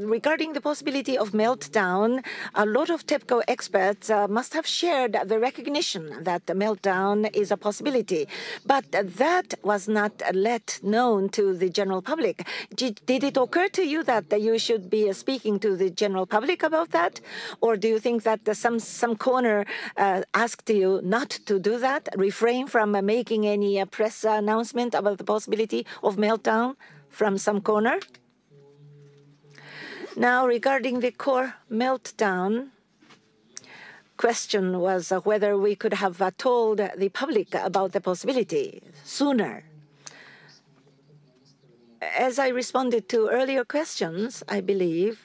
regarding the possibility of meltdown, a lot of TEPCO experts must have shared the recognition that the meltdown is a possibility. But that was not let known to the general public. Did it occur to you that you should be speaking to the general public about that? Or do you think that some corner asked you not to do that, refrain from making any press announcement about the possibility of meltdown from some corner? Now, regarding the core meltdown, question was whether we could have told the public about the possibility sooner. As I responded to earlier questions, I believe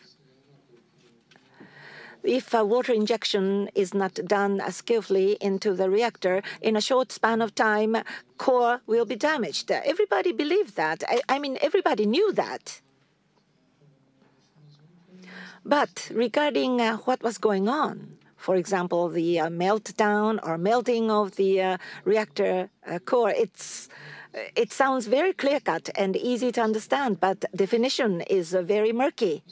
if water injection is not done skillfully into the reactor, in a short span of time, core will be damaged. Everybody believed that. I mean, everybody knew that. But regarding what was going on, for example, the meltdown or melting of the reactor core, it sounds very clear-cut and easy to understand, but definition is very murky.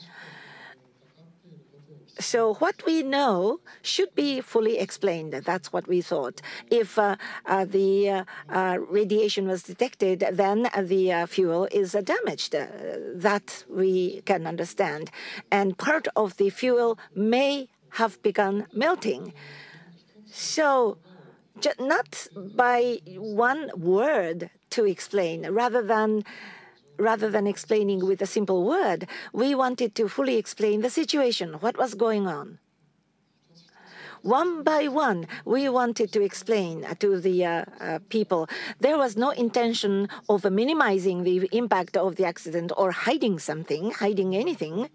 So what we know should be fully explained. That's what we thought. If the radiation was detected, then the fuel is damaged. That we can understand. And part of the fuel may have begun melting. So not by one word to explain, rather than explaining with a simple word, we wanted to fully explain the situation, what was going on. One by one, we wanted to explain to the people. There was no intention of minimizing the impact of the accident or hiding something, hiding anything.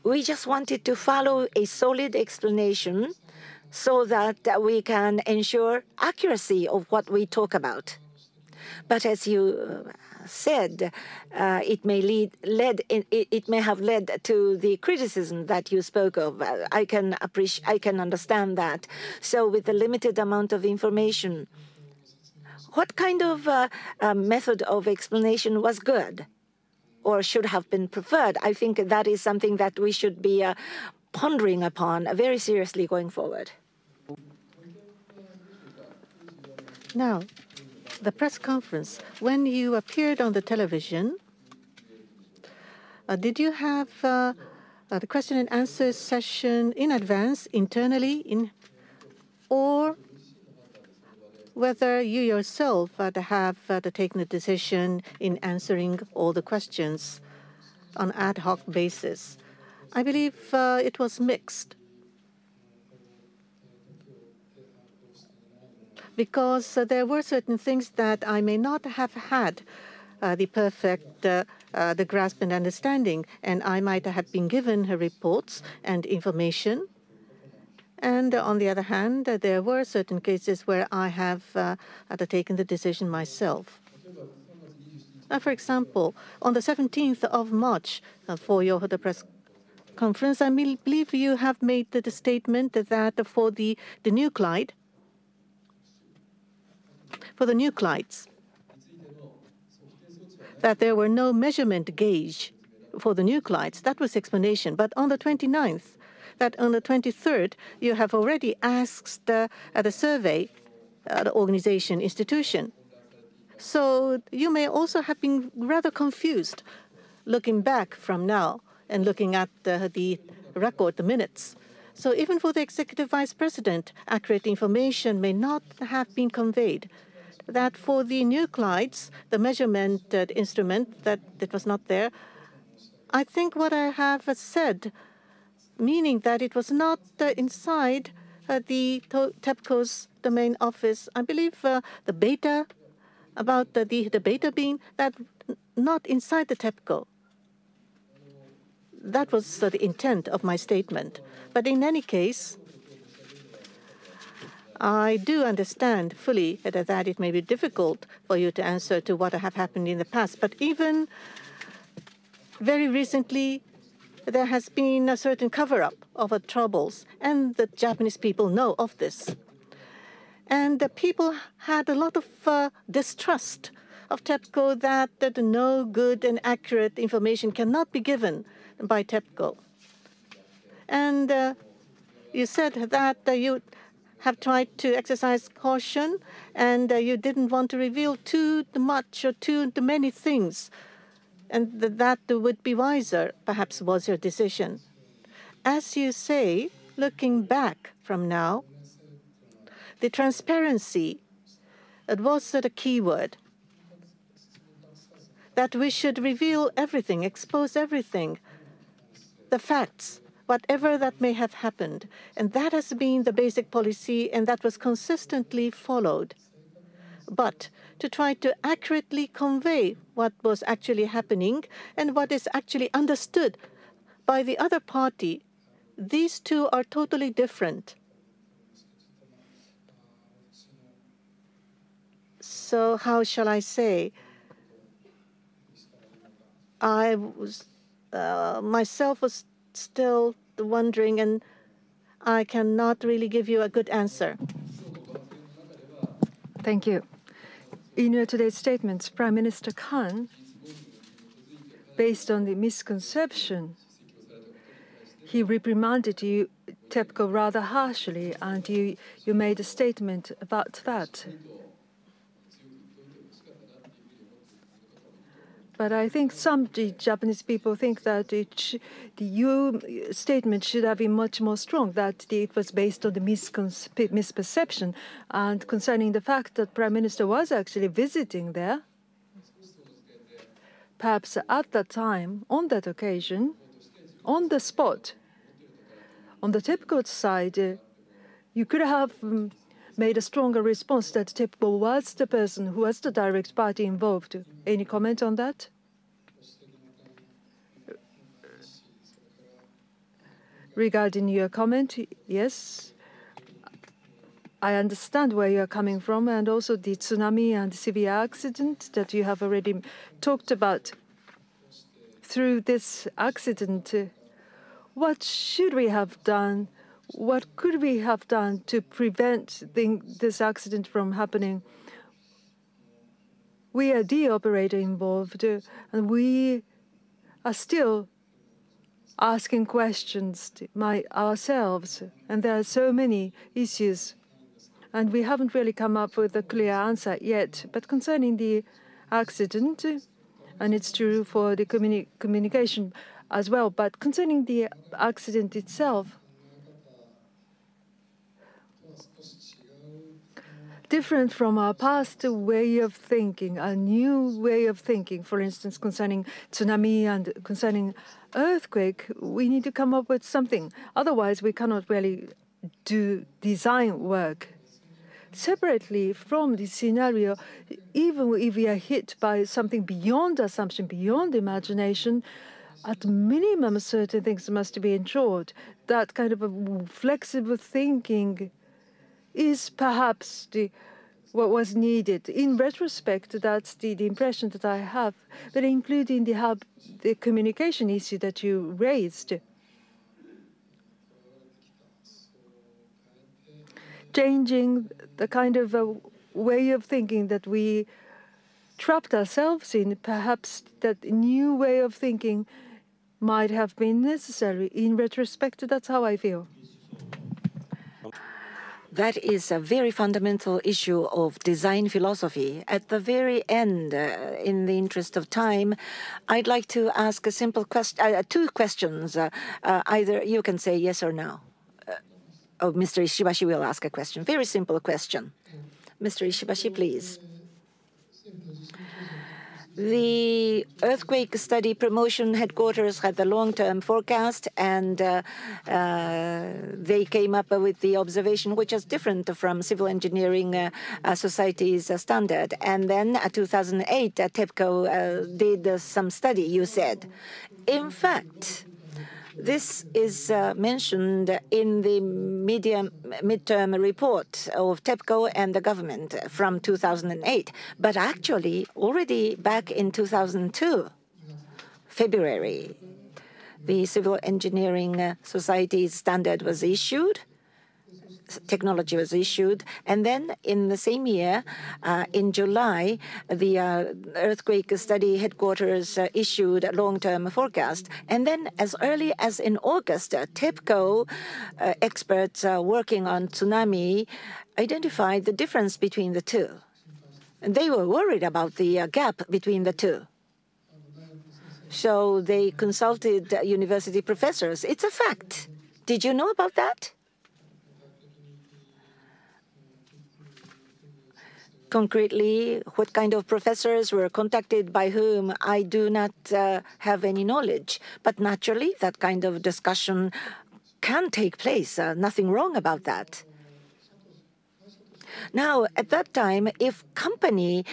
We just wanted to follow a solid explanation so that we can ensure accuracy of what we talk about. But as you said, it may have led to the criticism that you spoke of. I can understand that. So with the limited amount of information, what kind of method of explanation was good or should have been preferred? I think that is something that we should be pondering upon very seriously going forward. Now, the press conference, when you appeared on the television, did you have the question and answer session in advance internally, or whether you yourself have taken a decision in answering all the questions on ad hoc basis? I believe it was mixed. Because there were certain things that I may not have had the perfect the grasp and understanding, and I might have been given her reports and information. And on the other hand, there were certain cases where I have taken the decision myself. For example, on the 17th of March, for the press conference, I believe you have made the statement that for the nuclide, for the nuclides, that there were no measurement gauge for the nuclides. That was explanation. But on the 29th, that on the 23rd, you have already asked the survey, the organization, institution. So you may also have been rather confused looking back from now and looking at the record, the minutes. So even for the executive vice president, accurate information may not have been conveyed. That for the nuclides, the measurement instrument, that was not there. I think what I have said, meaning that it was not inside the TEPCO's domain office. I believe the beta about the beta being that not inside the TEPCO. That was the intent of my statement. But in any case, I do understand fully that it may be difficult for you to answer to what have happened in the past. But even very recently, there has been a certain cover-up of troubles, and the Japanese people know of this. And the people had a lot of distrust of TEPCO that no good and accurate information cannot be given by TEPCO. And you said that you have tried to exercise caution, and you didn't want to reveal too much or too many things, and that would be wiser, perhaps, was your decision. As you say, looking back from now, the transparency, it was the key word, that we should reveal everything, expose everything, the facts, whatever that may have happened. And that has been the basic policy, and that was consistently followed. But to try to accurately convey what was actually happening and what is actually understood by the other party, these two are totally different. So how shall I say? I was myself was still wondering, and I cannot really give you a good answer. Thank you. In your today's statements, Prime Minister Kan, based on the misconception, he reprimanded you, TEPCO, rather harshly, and you made a statement about that. But I think some Japanese people think that your statement should have been much more strong, that it was based on the misperception. And concerning the fact that Prime Minister was actually visiting there, perhaps at that time, on that occasion, on the spot, on the TEPCO side, you could have made a stronger response that TEPCO was the person who was the direct party involved. Any comment on that? Regarding your comment, yes, I understand where you are coming from, and also the tsunami and severe accident that you have already talked about. Through this accident, what should we have done? What could we have done to prevent this accident from happening? We are the operator involved, and we are still asking questions ourselves. And there are so many issues, and we haven't really come up with a clear answer yet. But concerning the accident, and it's true for the communication as well, but concerning the accident itself, different from our past way of thinking, a new way of thinking, for instance, concerning tsunami and concerning earthquake, we need to come up with something. Otherwise, we cannot really do design work. Separately from the scenario, even if we are hit by something beyond assumption, beyond imagination, at minimum, certain things must be ensured. That kind of a flexible thinking is perhaps what was needed. In retrospect, that's the impression that I have, but including the communication issue that you raised. Changing the kind of a way of thinking that we trapped ourselves in, perhaps that new way of thinking might have been necessary. In retrospect, that's how I feel. That is a very fundamental issue of design philosophy. At the very end, in the interest of time, I'd like to ask a simple question, two questions. Either you can say yes or no. Mr. Ishibashi will ask a question. Very simple question. Mr. Ishibashi, please. The earthquake study promotion headquarters had the long-term forecast, and they came up with the observation, which is different from civil engineering society's standard. And then 2008, TEPCO did some study, you said. In fact, this is mentioned in the midterm report of TEPCO and the government from 2008. But actually, already back in 2002, February, the Civil Engineering Society's standard was issued. Technology was issued, and then in the same year, in July, the earthquake study headquarters issued a long-term forecast, and then as early as in August, TEPCO experts working on tsunami identified the difference between the two. And they were worried about the gap between the two. So they consulted university professors. It's a fact. Did you know about that? Concretely, what kind of professors were contacted by whom, I do not have any knowledge. But naturally, that kind of discussion can take place. Nothing wrong about that. Now, at that time, if company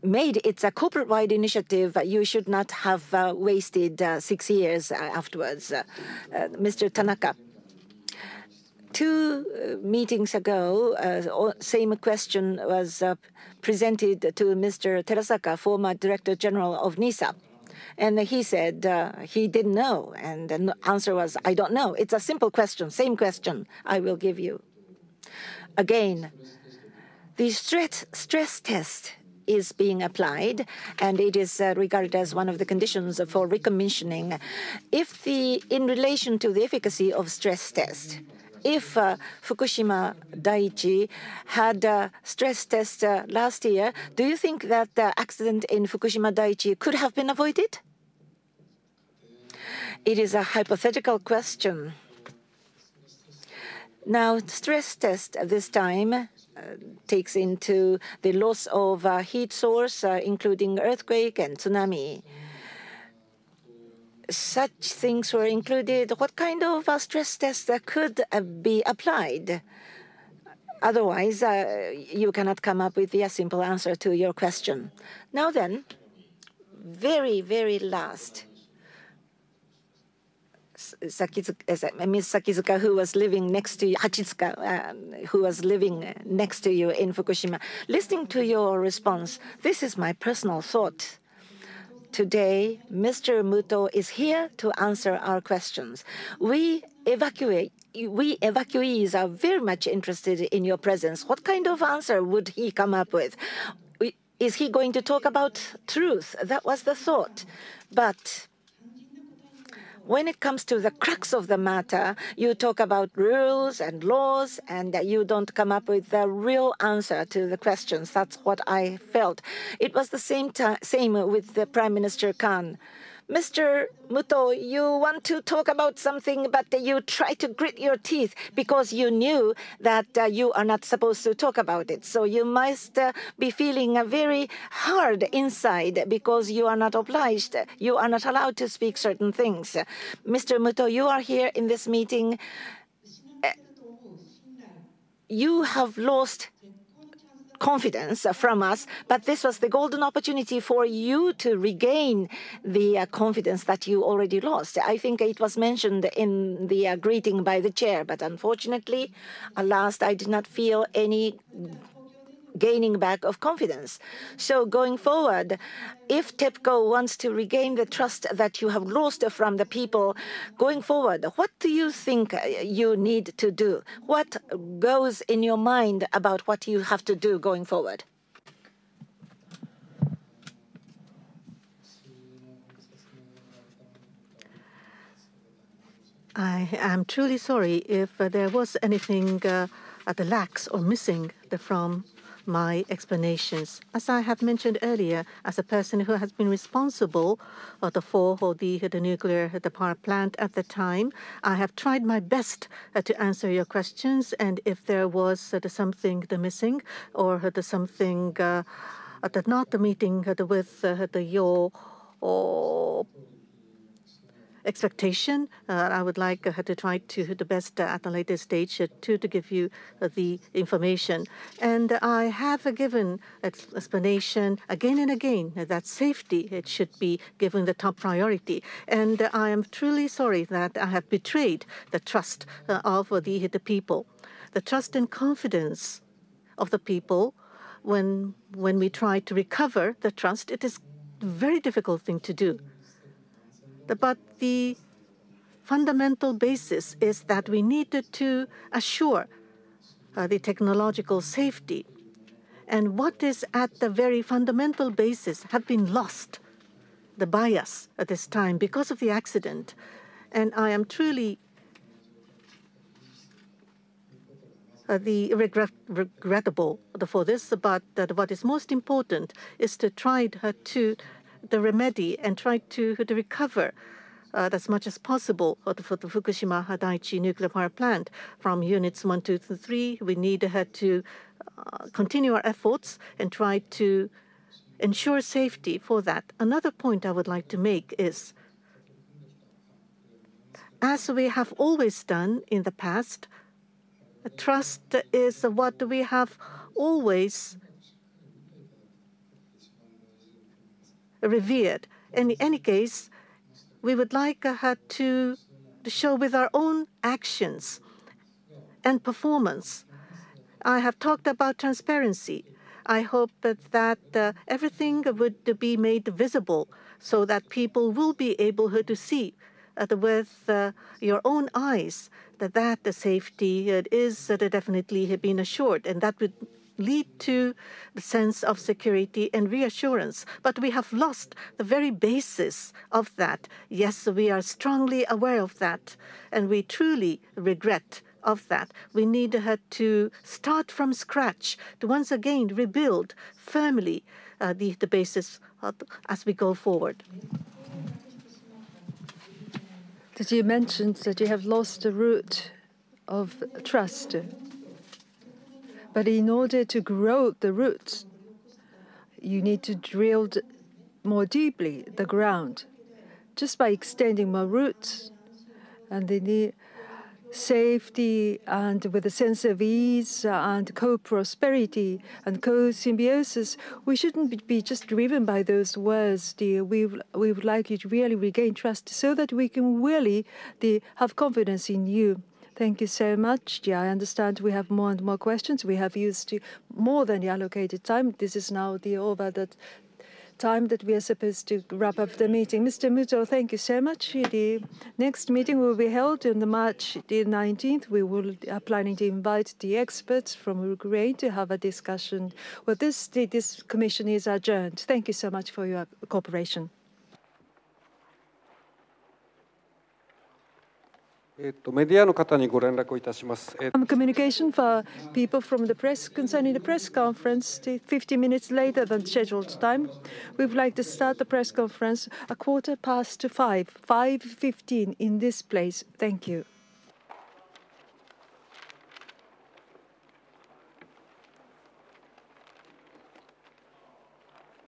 made its a corporate-wide initiative, you should not have wasted 6 years afterwards. Mr. Tanaka. 2 meetings ago, same question was presented to Mr. Terasaka, former Director General of NISA. And he said he didn't know. And the answer was, I don't know. It's a simple question, same question I will give you. Again, the stress test is being applied, and it is regarded as one of the conditions for recommissioning. If in relation to the efficacy of stress test, if Fukushima Daiichi had a stress test last year, do you think that the accident in Fukushima Daiichi could have been avoided? It is a hypothetical question. Now, stress test this time takes into the loss of heat source, including earthquake and tsunami. Such things were included. What kind of stress test could be applied? Otherwise, you cannot come up with a simple answer to your question. Now then, very, very last. Ms. Sakizuka, who was living next to you, Hachitsuka, who was living next to you in Fukushima. Listening to your response, this is my personal thought. Today, Mr. Muto is here to answer our questions. We evacuees are very much interested in your presence. What kind of answer would he come up with? Is he going to talk about truth? That was the thought. But when it comes to the crux of the matter, you talk about rules and laws, and you don't come up with the real answer to the questions. That's what I felt. It was the same with the Prime Minister Khan. Mr. Muto, you want to talk about something, but you try to grit your teeth because you knew that you are not supposed to talk about it. So you must be feeling very hard inside because you are not obliged. You are not allowed to speak certain things. Mr. Muto, you are here in this meeting. You have lost confidence from us, but this was the golden opportunity for you to regain the confidence that you already lost. I think it was mentioned in the greeting by the chair, but unfortunately, alas, I did not feel any gaining back of confidence. So going forward, if TEPCO wants to regain the trust that you have lost from the people, going forward, what do you think you need to do? What goes in your mind about what you have to do going forward? I am truly sorry if there was anything that lacks or missing from my explanations. As I have mentioned earlier, as a person who has been responsible for the nuclear power plant at the time, I have tried my best to answer your questions. And if there was something missing or something not meeting with your expectation. I would like to try to the best at a later stage to give you the information. And I have given explanation again and again that safety, it should be given the top priority. And I am truly sorry that I have betrayed the trust of the people. The trust and confidence of the people, when we try to recover the trust, it is a very difficult thing to do. But the fundamental basis is that we needed to assure the technological safety. And what is at the very fundamental basis have been lost, the bias at this time because of the accident. And I am truly regrettable for this, but what is most important is to try to the remedy and try to recover as much as possible for the Fukushima Daiichi nuclear power plant from units 1, 2, 3. We need to continue our efforts and try to ensure safety for that. Another point I would like to make is, as we have always done in the past, trust is what we have always revered. In any case, we would like to show with our own actions and performance. I have talked about transparency. I hope that everything would be made visible so that people will be able to see with your own eyes that the safety is definitely been assured, and that would lead to the sense of security and reassurance. But we have lost the very basis of that. Yes, we are strongly aware of that, and we truly regret of that. We need to start from scratch to once again rebuild firmly the basis as we go forward. That you mentioned that you have lost the root of trust. But in order to grow the roots, you need to drill more deeply the ground. Just by extending more roots and the safety and with a sense of ease and co-prosperity and co-symbiosis, we shouldn't be just driven by those words, dear. We would like you to really regain trust so that we can really have confidence in you. Thank you so much. Yeah, I understand we have more and more questions. We have used more than the allocated time. This is now over that time that we are supposed to wrap up the meeting. Mr. Muto, thank you so much. The next meeting will be held on March the 19th. We will are planning to invite the experts from Ukraine to have a discussion. Well, this commission is adjourned. Thank you so much for your cooperation. Communication for people from the press concerning the press conference 50 minutes later than scheduled time. We would like to start the press conference 5:15 in this place. Thank you.